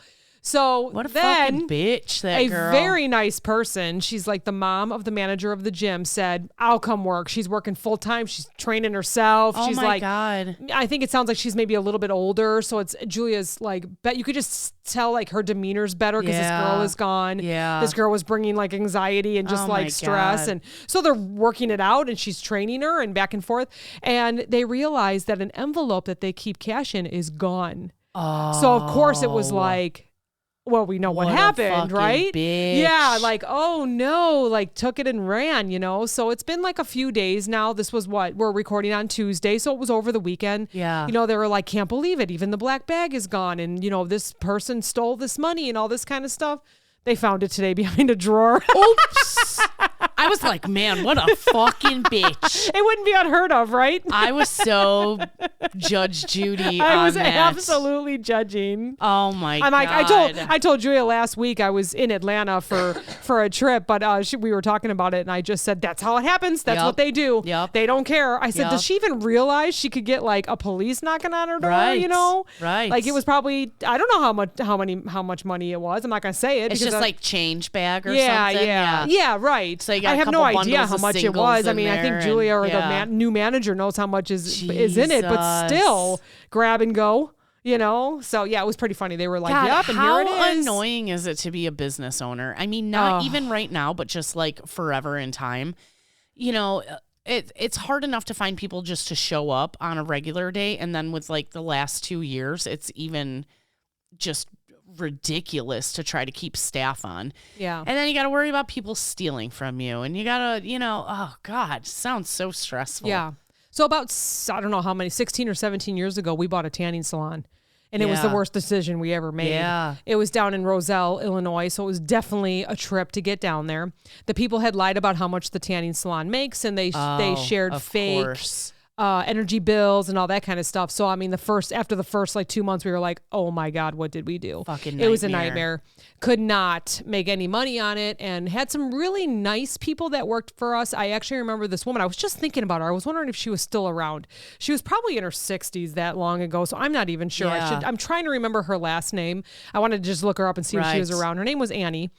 So What a then fucking bitch, that a girl. very nice person, she's like the mom of the manager of the gym, said, I'll come work. She's working full time. She's training herself. Oh She's my like, God. I think it sounds like she's maybe a little bit older. So it's Julia's like, bet you could just tell like her demeanor's better because this girl is gone. Yeah. This girl was bringing like anxiety and just Oh my like stress. God. And so they're working it out and she's training her and back and forth. And they realize that an envelope that they keep cash in is gone. Oh. So of course it was like, well, we know what What a happened, fucking right? bitch. Yeah, like, oh no, like took it and ran, you know? So it's been like a few days now. This was what we're recording on Tuesday. So it was over the weekend. Yeah. You know, they were like, can't believe it. Even the black bag is gone. And, you know, this person stole this money and all this kind of stuff. They found it today behind a drawer. Oops. I was like, man, what a fucking bitch. It wouldn't be unheard of, right? I was so Judge Judy I on was that. absolutely judging. Oh my I'm like, God. I told Julia last week I was in Atlanta for a trip, but we were talking about it, and I just said that's how it happens. That's Yep. what they do. Yep. They don't care. I said, Yep. does she even realize she could get like a police knocking on her door? Right. You know, Right. Like it was probably, I don't know how much money it was. I'm not gonna say it. It's because just like change bag or yeah, something. yeah, right. So you got I a have no couple idea bundles how of much it singles was. I in mean, I think there Julia and- or yeah. the new manager knows how much is in it, but Jesus. still grab and go. You know, so yeah, it was pretty funny. They were like, God, "Yep," and how here it is. annoying is it to be a business owner? I mean, not Ugh. even right now, but just like forever in time. You know, it's hard enough to find people just to show up on a regular day, and then with like the last 2 years, it's even just ridiculous to try to keep staff on. Yeah. And then you got to worry about people stealing from you, and you got to, you know, oh God, sounds so stressful. Yeah. So about, I don't know how many, 16 or 17 years ago, we bought a tanning salon. And it was the Yeah. worst decision we ever made. Yeah. It was down in Roselle, Illinois. So it was definitely a trip to get down there. The people had lied about how much the tanning salon makes, and they shared of fake course. energy bills and all that kind of stuff. So I mean, after the first like 2 months, we were like, oh my God, what did we do? Fucking It was a nightmare. nightmare. Could not make any money on it, and had some really nice people that worked for us. I actually remember this woman. I was just thinking about her. I was wondering if she was still around. She was probably in her 60s that long ago, so I'm not even sure. Yeah. I'm trying to remember her last name. I wanted to just look her up and see if she was Right. around. Her name was Annie,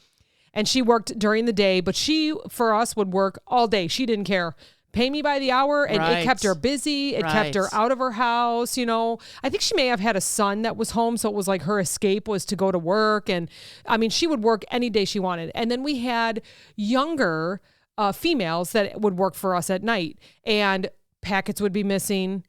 and she worked during the day, but she, for us, would work all day. She didn't care. Pay me by the hour, and Right. it kept her busy. It kept her Right. out of her house. You know, I think she may have had a son that was home, so it was like her escape was to go to work. And I mean, she would work any day she wanted. And then we had younger females that would work for us at night, and packets would be missing.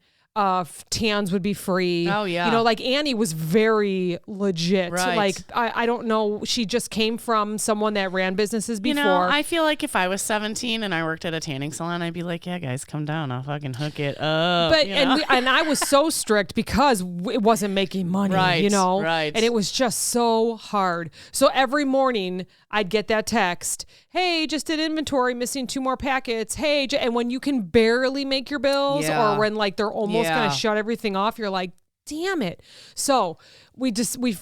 Tans would be free. Oh, yeah. You know, like Annie was very legit. Right. Like I don't know. She just came from someone that ran businesses before. You know, I feel like if I was 17 and I worked at a tanning salon, I'd be like, yeah, guys, come down. I'll fucking hook it up. But you know? and I was so strict because it wasn't making money, Right, you know, right. and it was just so hard. So every morning I'd get that text, "Hey, just did inventory, missing 2 more packets." Hey, and when you can barely make your bills, Yeah. or when like they're almost Yeah. gonna shut everything off, you're like, damn it. So we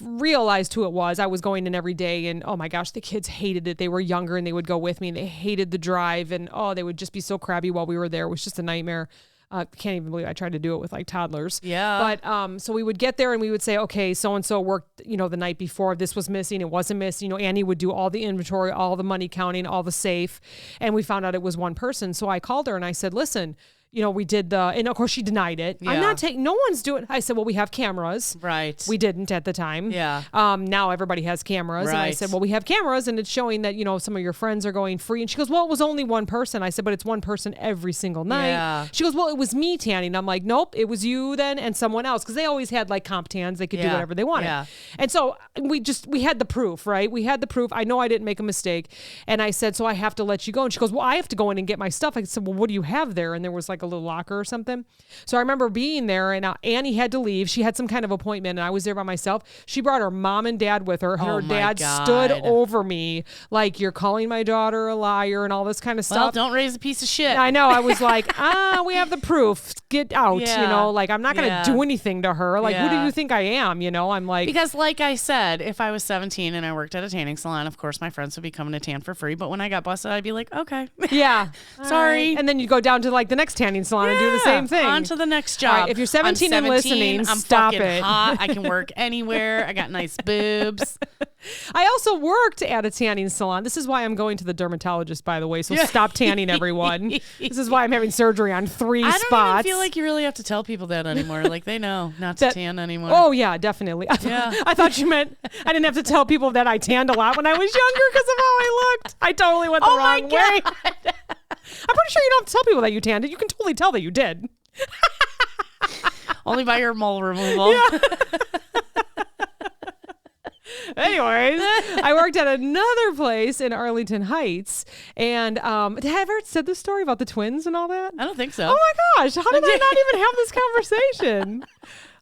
realized who it was. I was going in every day, and oh my gosh, the kids hated it. They were younger and they would go with me, and they hated the drive, and they would just be so crabby while we were there. It was just a nightmare. Can't even believe I tried to do it with like toddlers. Yeah. But so we would get there and we would say, okay, so and so worked, you know, the night before. This was missing. It wasn't missing. You know, Annie would do all the inventory, all the money counting, all the safe, and we found out it was one person. So I called her and I said, listen, you know, we did and of course she denied it. I'm Yeah. not taking, no one's doing. I said, well, we have cameras. Right. We didn't at the time. Yeah. Now everybody has cameras. And I Right. said, well, we have cameras and it's showing that, you know, some of your friends are going free. And she goes, well, it was only one person. I said, but it's one person every single night. Yeah. She goes, well, it was me tanning. I'm like, nope, it was you then and someone else. Cause they always had like comp tans. They could do Yeah. whatever they wanted. Yeah. And so we had the proof, right? We had the proof. I know I didn't make a mistake. And I said, so I have to let you go. And she goes, well, I have to go in and get my stuff. I said, well, what do you have there? And there was like a little locker or something. So I remember being there, and Annie had to leave. She had some kind of appointment, and I was there by myself. She brought her mom and dad with her. Her Oh my dad God. stood over me like, you're calling my daughter a liar and all this kind of Well, stuff. don't raise a piece of shit. I know. I was like, we have the proof. Get out. Yeah. You know, like I'm not going to Yeah. do anything to her. Like, who do Yeah. you think I am? You know, I'm like, Because like I said, if I was 17 and I worked at a tanning salon, of course my friends would be coming to tan for free. But when I got busted, I'd be like, okay. yeah, Sorry. And then you go down to like the next tanning tanning salon and do the same thing. On to the next job. All right, if you're 17 and listening, I'm stop fucking it. hot. I can work anywhere. I got nice boobs. I also worked at a tanning salon. This is why I'm going to the dermatologist, by the way. So stop tanning, everyone. This is why I'm having surgery on 3 spots. I don't even feel like you really have to tell people that anymore. Like they know not to tan anymore. Oh yeah, definitely. Yeah. I thought you meant I didn't have to tell people that I tanned a lot when I was younger because of how I looked. I totally went the wrong way. I'm pretty sure you don't have to tell people that you tanned. You can totally tell that you did. Only by your mole removal. Yeah. Anyways, I worked at another place in Arlington Heights, and did I ever said this story about the twins and all that? I don't think so. Oh my gosh, how did I not even have this conversation?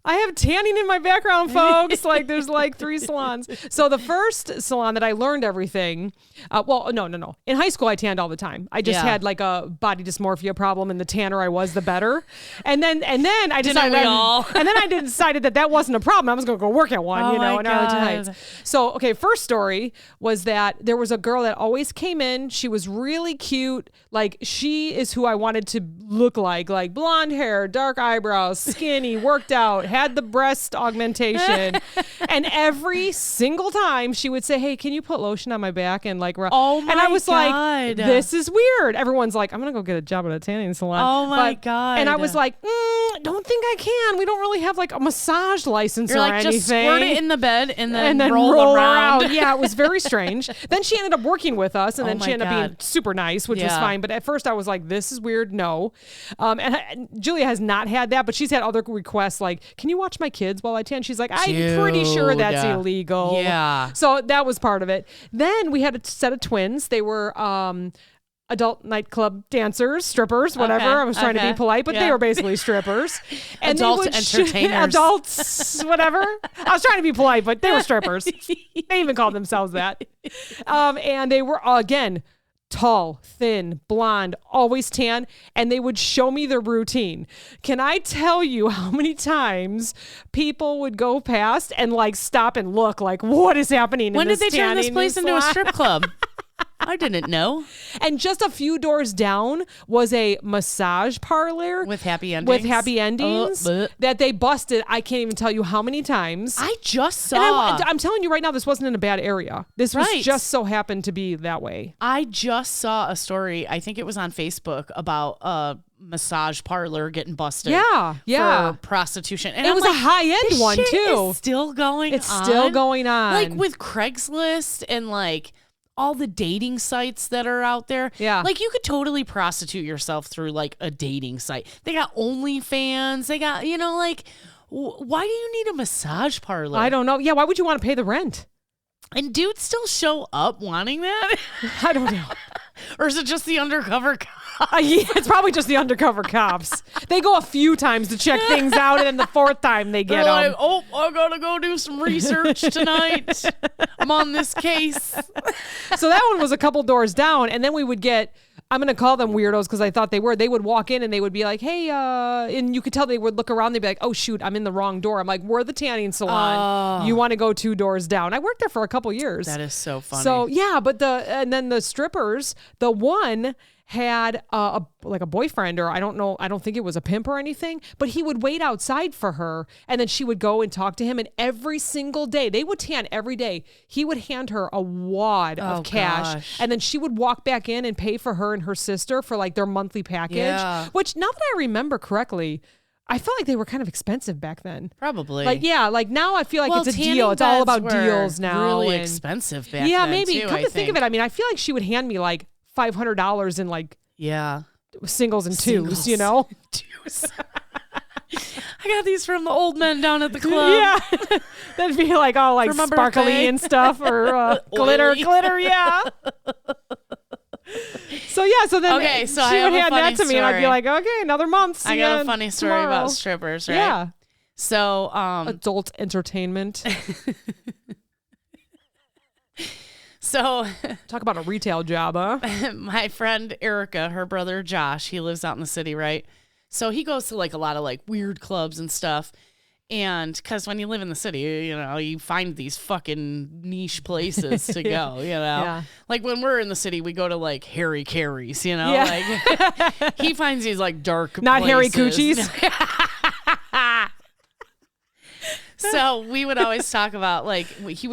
I have tanning in my background, folks. Like there's like 3 salons. So the first salon that I learned everything, no. In high school, I tanned all the time. I just had like a body dysmorphia problem, and the tanner I was, the better. And then I decided, I decided that wasn't a problem. I was going to go work at one, in Arlington Heights. So, okay, first story was that there was a girl that always came in. She was really cute. Like she is who I wanted to look like blonde hair, dark eyebrows, skinny, worked out, had the breast augmentation. And every single time she would say, hey, can you put lotion on my back? And like, oh my and I was God. like, this is weird. Everyone's like, I'm going to go get a job at a tanning salon. Oh my God. And I was like, don't think I can. We don't really have like a massage license You're or like, anything. just squirt it in the bed and then roll around. Yeah, it was very strange. Then she ended up working with us, and then she ended up being super nice, which was fine. But at first I was like, this is weird. No. And Julia has not had that, but she's had other requests like, can you watch my kids while I tan? She's like, I'm pretty sure that's illegal. Yeah. So that was part of it. Then we had a set of twins. They were adult nightclub dancers, strippers, whatever. I was trying to be polite, but they were basically strippers. And adult entertainers. Adults, whatever. I was trying to be polite, but they were strippers. They even called themselves that. And they were, again, tall, thin, blonde, always tan, and they would show me their routine. Can I tell you how many times people would go past and like stop and look like, what is happening when in this did they turn this place into a salon? strip club? I didn't know. And just a few doors down was a massage parlor with happy endings. That they busted. I can't even tell you how many times. I just saw. And I'm telling you right now, this wasn't in a bad area. This was just so happened to be that way. I just saw a story. I think it was on Facebook about a massage parlor getting busted. For prostitution. And it was a high-end one too. It's still going on. It's still going on. Like with Craigslist and like all the dating sites that are out there. Yeah. Like you could totally prostitute yourself through like a dating site. They got OnlyFans. They got, like, why do you need a massage parlor? I don't know. Yeah. Why would you want to pay the rent? And dudes still show up wanting that? I don't know. Or is it just the undercover cops? Yeah, it's probably just the undercover cops. They go a few times to check things out, and then the 4th time they get them. Like, oh, I gotta go do some research tonight. I'm on this case. So that one was a couple doors down, and then we would get, I'm going to call them weirdos because I thought they were. They would walk in and they would be like, hey, and you could tell they would look around. They'd be like, oh, shoot, I'm in the wrong door. I'm like, we're the tanning salon. You want to go 2 doors down. I worked there for a couple years. That is so funny. So, yeah, but and then the strippers, the one had a boyfriend, or I don't think it was a pimp or anything, but he would wait outside for her, and then she would go and talk to him, and every single day, they would tan every day, he would hand her a wad of cash, and then she would walk back in and pay for her and her sister for like their monthly package, which now that I remember correctly, I felt like they were kind of expensive back then. Probably. Like now I feel like it's a deal. It's all about deals now. Really expensive back then. Yeah, maybe. Come to think of it, I mean, I feel like she would hand me like $500 in like singles and twos, Twos. I got these from the old men down at the club. Yeah. That'd be like all like sparkly and stuff, or glitter, yeah. So then so she would hand that to me, and I'd be like, okay, another month. I got a funny story about strippers, right? Yeah. So adult entertainment. So talk about a retail job, huh? My friend Erica, her brother Josh, he lives out in the city, right? So he goes to like a lot of like weird clubs and stuff. And because when you live in the city, you know, you find these fucking niche places to go, you know? Yeah. Like when we're in the city, we go to like Harry Carey's, you know? Yeah. Like he finds these like dark Not Harry places. Coochie's. So we would always talk about like he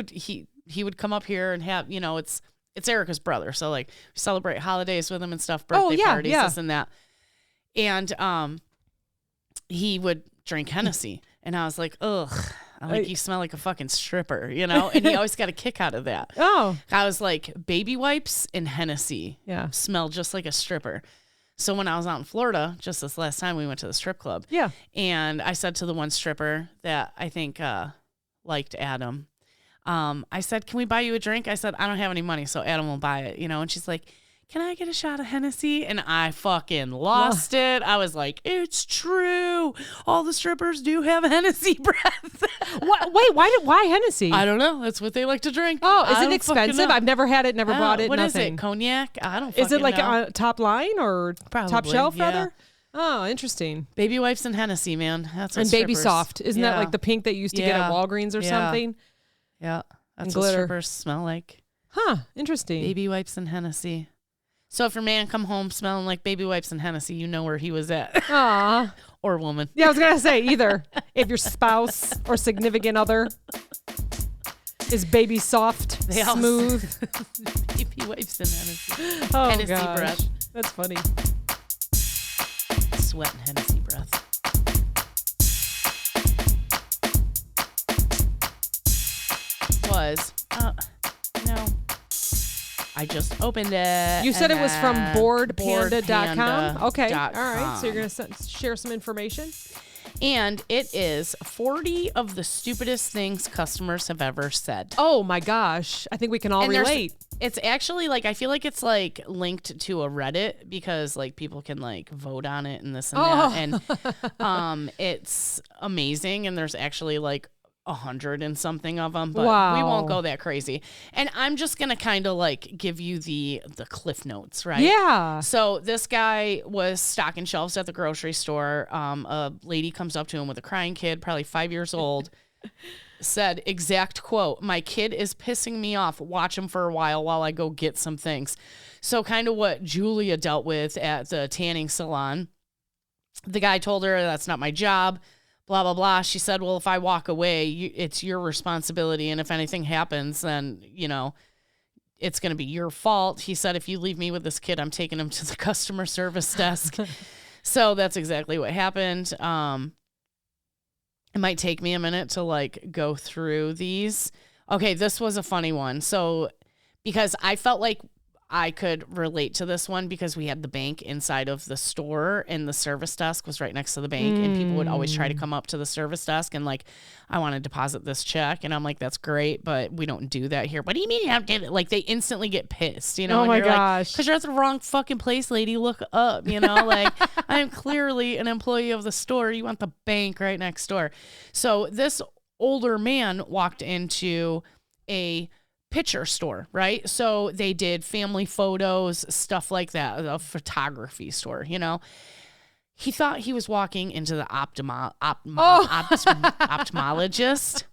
would come up here and have, you know, it's Erica's brother. So like we celebrate holidays with him and stuff, birthday parties, this and that. And he would drink Hennessy. And I was like, ugh, you smell like a fucking stripper, you know? And he always got a kick out of that. Oh. I was like, baby wipes and Hennessy smell just like a stripper. So when I was out in Florida, just this last time, we went to the strip club. Yeah. And I said to the one stripper that I think liked Adam, I said, can we buy you a drink? I said, I don't have any money, so Adam will buy it, you know? And she's like, can I get a shot of Hennessy? And I fucking lost it. I was like, it's true. All the strippers do have Hennessy breath. Wait, why Hennessy? I don't know. That's what they like to drink. Oh, is it expensive? I've never had it, never bought it, What nothing. is it? Cognac? I don't fucking know. Is it like a top line or Probably, top shelf, yeah. rather? Oh, interesting. Baby wipes and Hennessy, man. That's what And Baby strippers- Soft. Isn't that like the pink that you used to get at Walgreens or something? Yeah. That's And what glitter. strippers smell like. Huh, interesting. Baby wipes and Hennessy. So if your man come home smelling like baby wipes and Hennessy, you know where he was at. Aw. Or woman. Yeah, I was going to say either. If your spouse or significant other is Baby Soft, They all- smooth. Baby wipes and Hennessy. Oh, Hennessy gosh. breath. That's funny. Sweat and Hennessy breath. No. I just opened it. You said and it was from then boardpanda.com? Okay. All boardpanda.com. right. So you're going to share some information? And it is 40 of the stupidest things customers have ever said. Oh, my gosh. I think we can all And there's- relate. It's actually like, I feel like it's like linked to a Reddit because like people can like vote on it and this and that. And it's amazing. And there's actually like 100 and something of them, but we won't go that crazy. And I'm just going to kind of like give you the cliff notes, right? Yeah. So this guy was stocking shelves at the grocery store. A lady comes up to him with a crying kid, probably 5 years old. Said, exact quote, my kid is pissing me off. Watch him for a while I go get some things. So kind of what Julia dealt with at the tanning salon. The guy told her, that's not my job, blah, blah, blah. She said, well, if I walk away, it's your responsibility. And if anything happens, then, you know, it's going to be your fault. He said, if you leave me with this kid, I'm taking him to the customer service desk. So that's exactly what happened. It might take me a minute to like go through these. Okay, this was a funny one. So because I felt like I could relate to this one because we had the bank inside of the store and the service desk was right next to the bank and people would always try to come up to the service desk and like, I want to deposit this check. And I'm like, that's great, but we don't do that here. What do you mean you have to? Like they instantly get pissed, you know? Oh my you're gosh. Because you're at the wrong fucking place, lady. Look up, you know? Like I am clearly an employee of the store. You want the bank right next door. So this older man walked into a picture store, right? So they did family photos, stuff like that, a photography store, you know? He thought he was walking into the ophthalmologist.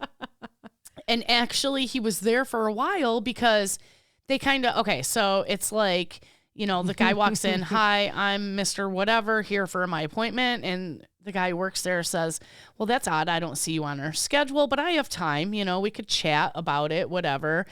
And actually he was there for a while because they kind of, okay, so it's like, you know, the guy walks in, hi, I'm Mr. Whatever here for my appointment. And the guy who works there says, well, that's odd. I don't see you on our schedule, but I have time. You know, we could chat about it, whatever.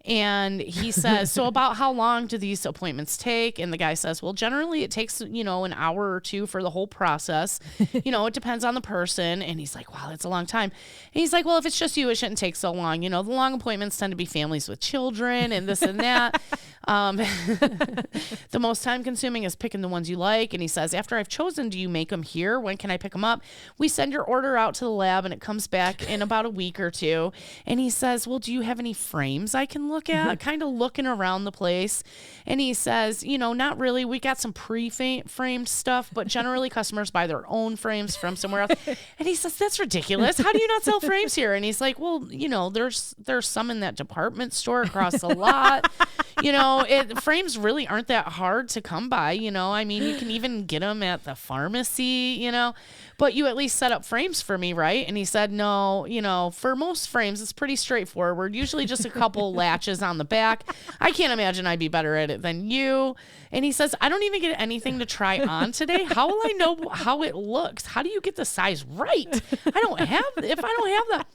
And he says, so about how long do these appointments take? And the guy says, well, generally it takes, you know, an hour or two for the whole process. You know, it depends on the person. And he's like, wow, that's a long time. And he's like, well, if it's just you, it shouldn't take so long. You know, the long appointments tend to be families with children and this and that. The most time consuming is picking the ones you like. And he says, after I've chosen, do you make them here? When can I pick them up? We send your order out to the lab and it comes back in about a week or two. And he says, well, do you have any frames I can look at? Kind of looking around the place. And he says, you know, not really. We got some pre-framed stuff, but generally customers buy their own frames from somewhere else. And he says, that's ridiculous. How do you not sell frames here? And he's like, well, you know, there's some in that department store across the lot. You know, frames really aren't that hard to come by. You know, I mean, you can even get them at the pharmacy, you know. but you at least set up frames for me, right? And he said, no, for most frames, it's pretty straightforward. Usually just a couple latches on the back. I can't imagine I'd be better at it than you. And he says, I don't even get anything to try on today. How will I know how it looks? How do you get the size right? If I don't have that.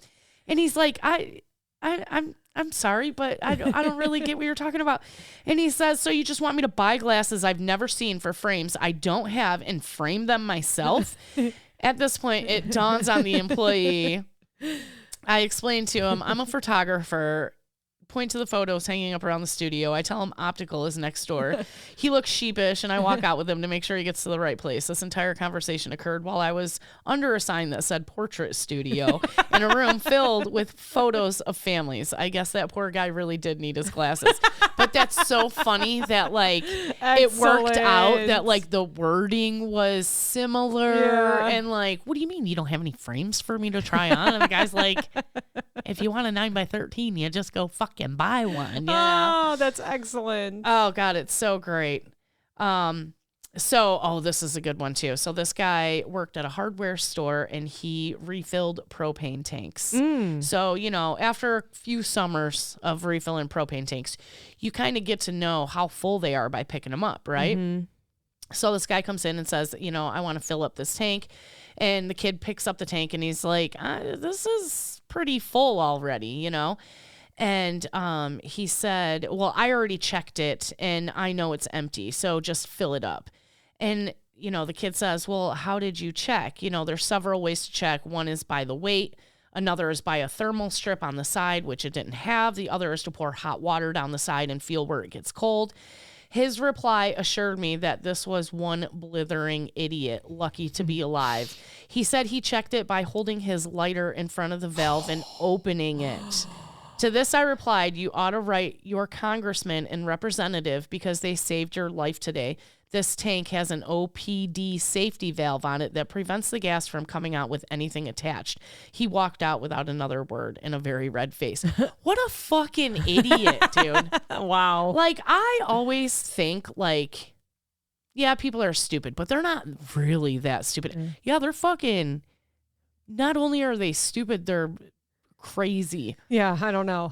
And he's like, I'm sorry, but I don't really get what you're talking about. And he says, so you just want me to buy glasses I've never seen for frames I don't have and frame them myself? At this point, it dawns on the employee. I explain to him, I'm a photographer. Point to the photos hanging up around the studio. I tell him optical is next door. He looks sheepish, and I walk out with him to make sure he gets to the right place. This entire conversation occurred while I was under a sign that said portrait studio in a room filled with photos of families. I guess that poor guy really did need his glasses. But that's so funny that, like, it worked out that, like, the wording was similar. Yeah. And, like, what do you mean you don't have any frames for me to try on? And the guy's like, if you want a 9x13, you just go fucking buy one. You know? Oh, that's excellent. Oh, God, it's so great. This is a good one, too. So this guy worked at a hardware store, and he refilled propane tanks. So, after a few summers of refilling propane tanks, you kind of get to know how full they are by picking them up, right? Mm-hmm. So this guy comes in and says, I want to fill up this tank. And the kid picks up the tank, and he's like, this is pretty full already, And he said, well, I already checked it, and I know it's empty, so just fill it up. And, the kid says, well, how did you check? There's several ways to check. One is by the weight. Another is by a thermal strip on the side, which it didn't have. The other is to pour hot water down the side and feel where it gets cold. His reply assured me that this was one blithering idiot, lucky to be alive. He said he checked it by holding his lighter in front of the valve and opening it. To this, I replied, you ought to write your congressman and representative because they saved your life today. This tank has an OPD safety valve on it that prevents the gas from coming out with anything attached. He walked out without another word and a very red face. What a fucking idiot, dude. Wow. Like, I always think, like, yeah, people are stupid, but they're not really that stupid. Yeah, they're fucking, not only are they stupid, they're crazy. Yeah, I don't know.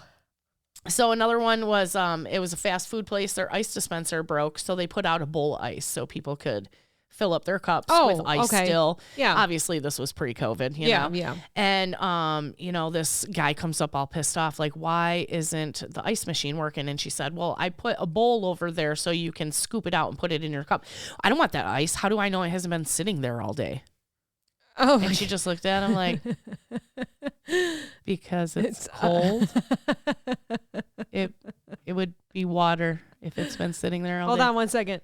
So another one was, it was a fast food place. Their ice dispenser broke, so they put out a bowl of ice so people could fill up their cups with ice still. Yeah. Obviously, this was pre-COVID, you know? Yeah. And, this guy comes up all pissed off, like, why isn't the ice machine working? And she said, well, I put a bowl over there so you can scoop it out and put it in your cup. I don't want that ice. How do I know it hasn't been sitting there all day? Oh, and she just looked at him like, because it's cold. It would be water if it's been sitting there all day. Hold on 1 second.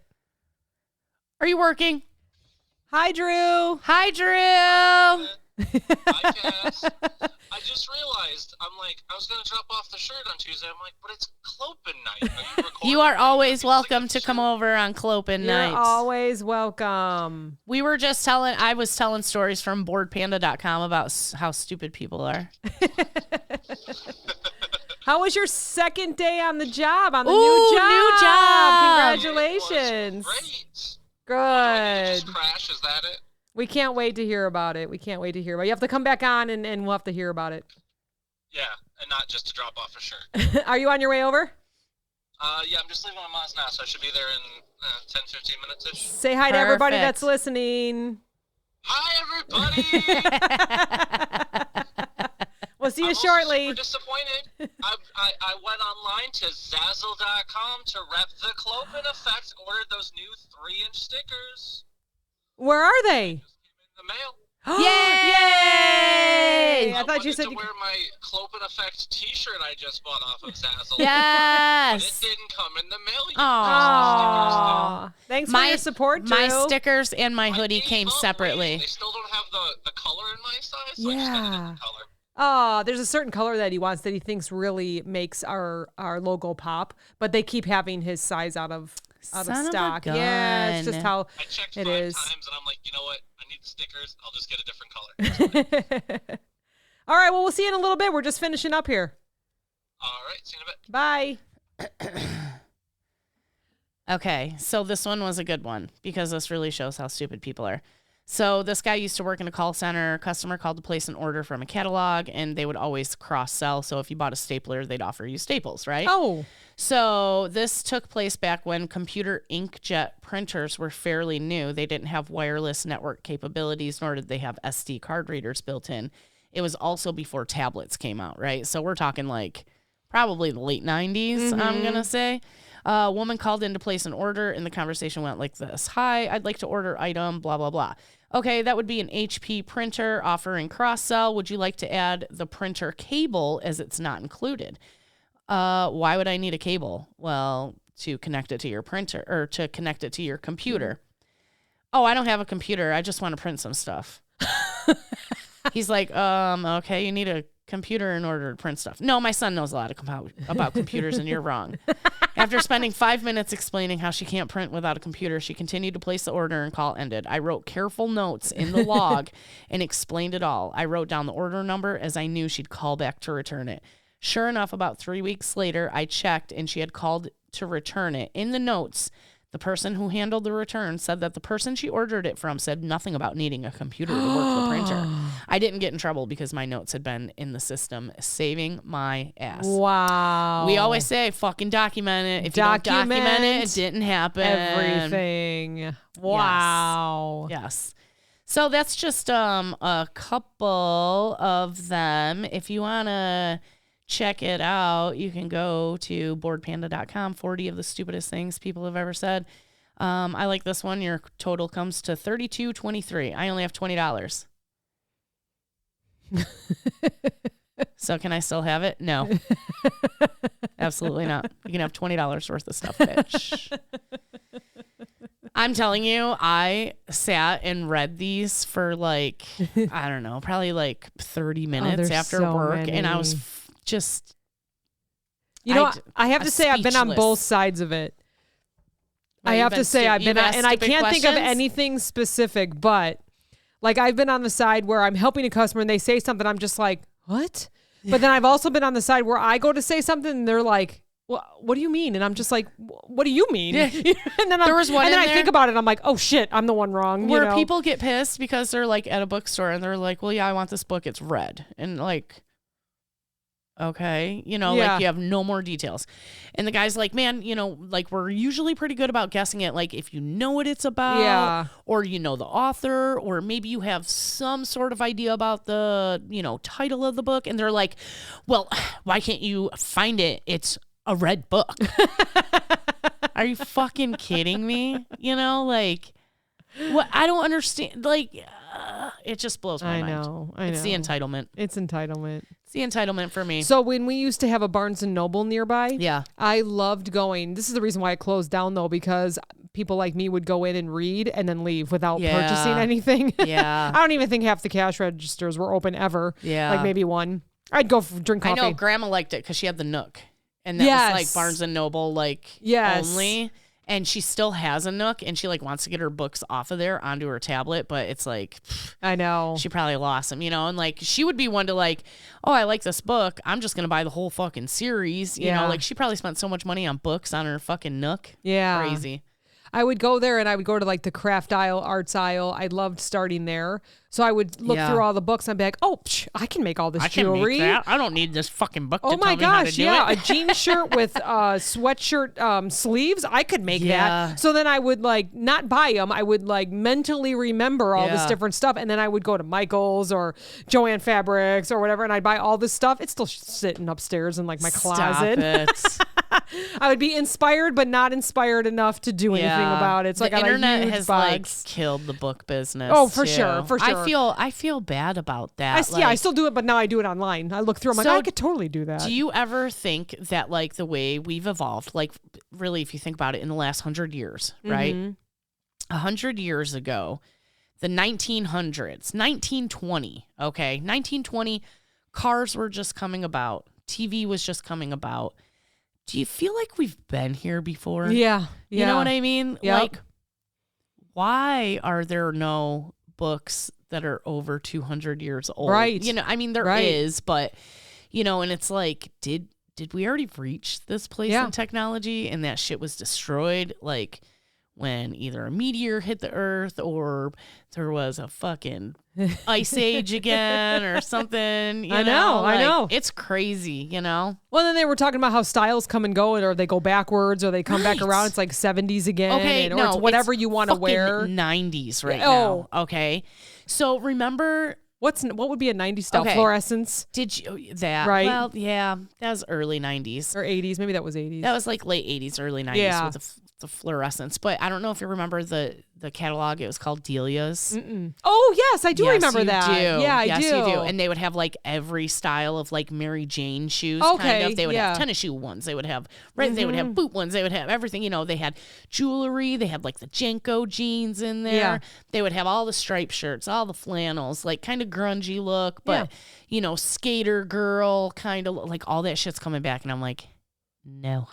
Are you working? Hi, Drew. Hi, Drew. Hi, Cass. I just realized, I was going to drop off the shirt on Tuesday. I'm like, but it's Clopin night. Are you recording? You are always welcome to come over on Clopin night. You're always welcome. I was telling stories from boardpanda.com about how stupid people are. How was your second day on the job, on the new job? Congratulations. Great. Good. Just crash, is that it? We can't wait to hear about it. You have to come back on and we'll have to hear about it. Yeah, and not just to drop off a shirt. Are you on your way over? Yeah, I'm just leaving my mom's now, so I should be there in 10, 15 minutes-ish. Say hi to everybody that's listening. Hi, everybody! We'll see you shortly. I'm disappointed. I went online to Zazzle.com to rep the Clopin effect, ordered those new 3-inch stickers. Where are they? Just came in the mail. Yay! I thought you said to wear my Clopin effect T-shirt I just bought off of Zazzle. Yes. But it didn't come in the mail yet. Aww. Thanks for your support, Drew. My stickers and my hoodie came separately. They still don't have the color in my size. So yeah. I just got a different color. Oh, there's a certain color that he wants that he thinks really makes our logo pop, but they keep having his size out of stock. Yeah, it's just how I checked it 5 is. times and I'm like, you know what? I need the stickers. I'll just get a different color. All right, well, we'll see you in a little bit. We're just finishing up here. All right, see you in a bit. Bye. Okay, so this one was a good one because this really shows how stupid people are. So this guy used to work in a call center. Customer called to place an order from a catalog, and they would always cross-sell. So if you bought a stapler, they'd offer you staples, right? Oh. So this took place back when computer inkjet printers were fairly new. They didn't have wireless network capabilities, nor did they have SD card readers built in. It was also before tablets came out, right? So we're talking like probably the late 90s, I'm going to say. A woman called in to place an order, and the conversation went like this. Hi, I'd like to order item, blah, blah, blah. Okay, that would be an HP printer offering cross-sell. Would you like to add the printer cable as it's not included? Why would I need a cable? Well, to connect it to your printer or to connect it to your computer. Oh, I don't have a computer. I just want to print some stuff. He's like, okay, you need a computer in order to print stuff. No, my son knows a lot about computers, and you're wrong. After spending 5 minutes explaining how she can't print without a computer, she continued to place the order and call ended. I wrote careful notes in the log and explained it all. I wrote down the order number as I knew she'd call back to return it. Sure enough, about 3 weeks later, I checked and she had called to return it. In the notes, the person who handled the return said that the person she ordered it from said nothing about needing a computer to work the printer. I didn't get in trouble because my notes had been in the system, saving my ass. Wow. We always say, fucking document it. If you don't document it, it didn't happen. Everything. Wow. Yes. So that's just a couple of them. If you want to check it out, you can go to boardpanda.com. 40 of the stupidest things people have ever said. I like this one. Your total comes to $32.23. I only have $20. So can I still have it? No. Absolutely not. You can have $20 worth of stuff, bitch. I'm telling you, I sat and read these for like, I don't know, probably like 30 minutes after so work. many. And I was just, I have to say I've been on both sides of it. I have to say I've been on, and I can't think of anything specific, but like I've been on the side where I'm helping a customer and they say something, I'm just like, what? But then I've also been on the side where I go to say something and they're like, well, what do you mean? And I'm just like, what do you mean? Yeah. and then there was one and then I there think about it. I'm like, oh shit, I'm the one wrong. Where people get pissed because they're like at a bookstore and they're like, well, yeah, I want this book. It's red. And like, okay, like you have no more details. And the guy's like, man, like we're usually pretty good about guessing it. Like if you know what it's about or you know the author, or maybe you have some sort of idea about the, title of the book. And they're like, well, why can't you find it? It's a red book. Are you fucking kidding me? Like what? I don't understand. Like, it just blows my mind. I know. It's the entitlement. It's entitlement. It's the entitlement for me. So when we used to have a Barnes and Noble nearby, yeah, I loved going. This is the reason why it closed down though, because people like me would go in and read and then leave without purchasing anything. Yeah. I don't even think half the cash registers were open ever. Yeah. Like maybe one. I'd go drink coffee. I know Grandma liked it because she had the Nook. And that was like Barnes and Noble, only. And she still has a Nook, and she wants to get her books off of there onto her tablet, but it's I know. She probably lost them, and she would be one to oh, I like this book. I'm just going to buy the whole fucking series. You know, she probably spent so much money on books on her fucking Nook. Yeah. Crazy. I would go there and I would go to the craft aisle, arts aisle. I loved starting there. So I would look through all the books and I'd be like, oh, I can make all this jewelry. Can make that. I don't need this fucking book to tell me how to do it. A jean shirt with sweatshirt sleeves. I could make that. So then I would not buy them. I would mentally remember all this different stuff. And then I would go to Michael's or Joann Fabrics or whatever. And I'd buy all this stuff. It's still sitting upstairs in my closet. Stop it. I would be inspired, but not inspired enough to do anything about it. It's the internet has killed the book business. Oh, for sure. I feel bad about that. I still do it, but now I do it online. I look through. I'm like, I could totally do that. Do you ever think that the way we've evolved, really, if you think about it, in the last 100 years, right? 100 years ago, the 1900s, 1920, okay, 1920, cars were just coming about. TV was just coming about. Do you feel like we've been here before? Yeah. You know what I mean? Yep. Why are there no books that are over 200 years old? Right. There is, but, and it's did we already reach this place in technology and that shit was destroyed? when either a meteor hit the earth or there was a fucking ice age again or something. I know. It's crazy, you know? Well, then they were talking about how styles come and go, or they go backwards, or they come back around. It's like 70s again. Okay, or it's whatever you want to fucking wear. 90s now. Okay. So remember... What would be a 90s style? Okay. Fluorescence? Did you... That. Right. Well, yeah. That was early 90s. Or 80s. Maybe that was 80s. That was like late 80s, early 90s with the fluorescence. But I don't know if you remember the catalog. It was called Delia's. Oh, yes. I do remember that. Do. Yeah, I yes, do. you do. And they would have like every style of like Mary Jane shoes. Okay, kind of. They would have yeah. tennis shoe ones. They would have They would have boot ones. They would have everything. You know, they had jewelry. They had like the Jenko jeans in there. Yeah. They would have all the striped shirts, all the flannels, like kind of grungy look, but you know, skater girl kind of like all that shit's coming back. And I'm like, no.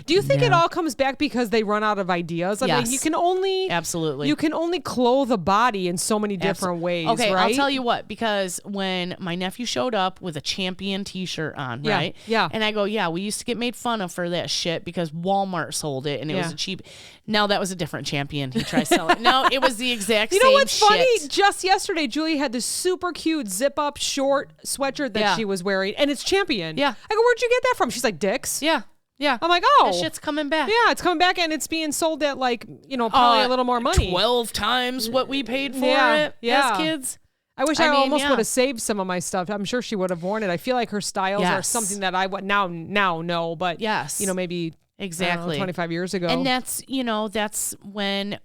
Do you think it all comes back because they run out of ideas? I mean, you can only clothe a body in so many different ways. Okay, right? I'll tell you what, because when my nephew showed up with a Champion t-shirt on, right? Yeah. And I go, yeah, we used to get made fun of for that shit because Walmart sold it and it was a cheap. Now that was a different Champion. He tried selling. No, it was the exact same shit. You know what's funny? Just yesterday, Julie had this super cute zip-up short sweatshirt that she was wearing, and it's Champion. Yeah. I go, where'd you get that from? She's like, Dick's. Yeah. Yeah. I'm like, oh. That shit's coming back. Yeah, it's coming back, and it's being sold at like, probably a little more money. 12 times what we paid for it as kids. I wish I almost would have saved some of my stuff. I'm sure she would have worn it. I feel like her styles are something that I would now know, but maybe exactly 25 years ago. And that's when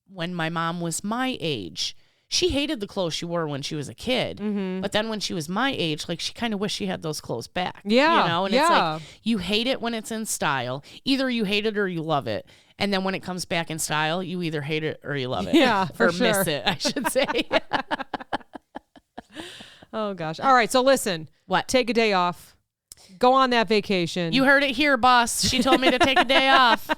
my mom was my age. She hated the clothes she wore when she was a kid. Mm-hmm. But then when she was my age, like she kind of wished she had those clothes back. Yeah. And it's like you hate it when it's in style. Either you hate it or you love it. And then when it comes back in style, you either hate it or you love it. Yeah, for or sure. miss it, I should say. Oh gosh. All right, so listen. What? Take a day off. Go on that vacation. You heard it here, boss. She told me to take a day off.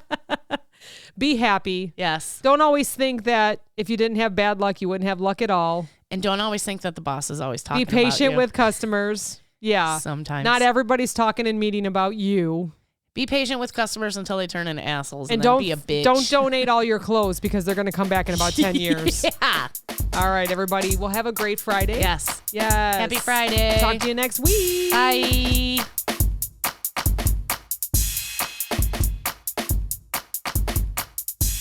Be happy. Yes. Don't always think that if you didn't have bad luck, you wouldn't have luck at all. And don't always think that the boss is always talking about you. you. Be patient with customers. Yeah. Sometimes. Not everybody's talking and meeting about you. Be patient with customers until they turn into assholes and don't then be a bitch. Don't donate all your clothes because they're going to come back in about 10 years. Yeah. All right, everybody. Well, have a great Friday. Yes. Yes. Happy Friday. Talk to you next week. Bye.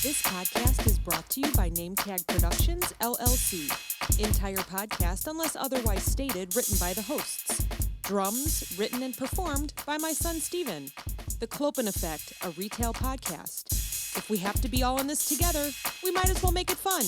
This podcast is brought to you by Nametag Productions, LLC. Entire podcast, unless otherwise stated, written by the hosts. Drums, written and performed by my son, Steven. The Clopen Effect, a retail podcast. If we have to be all in this together, we might as well make it fun.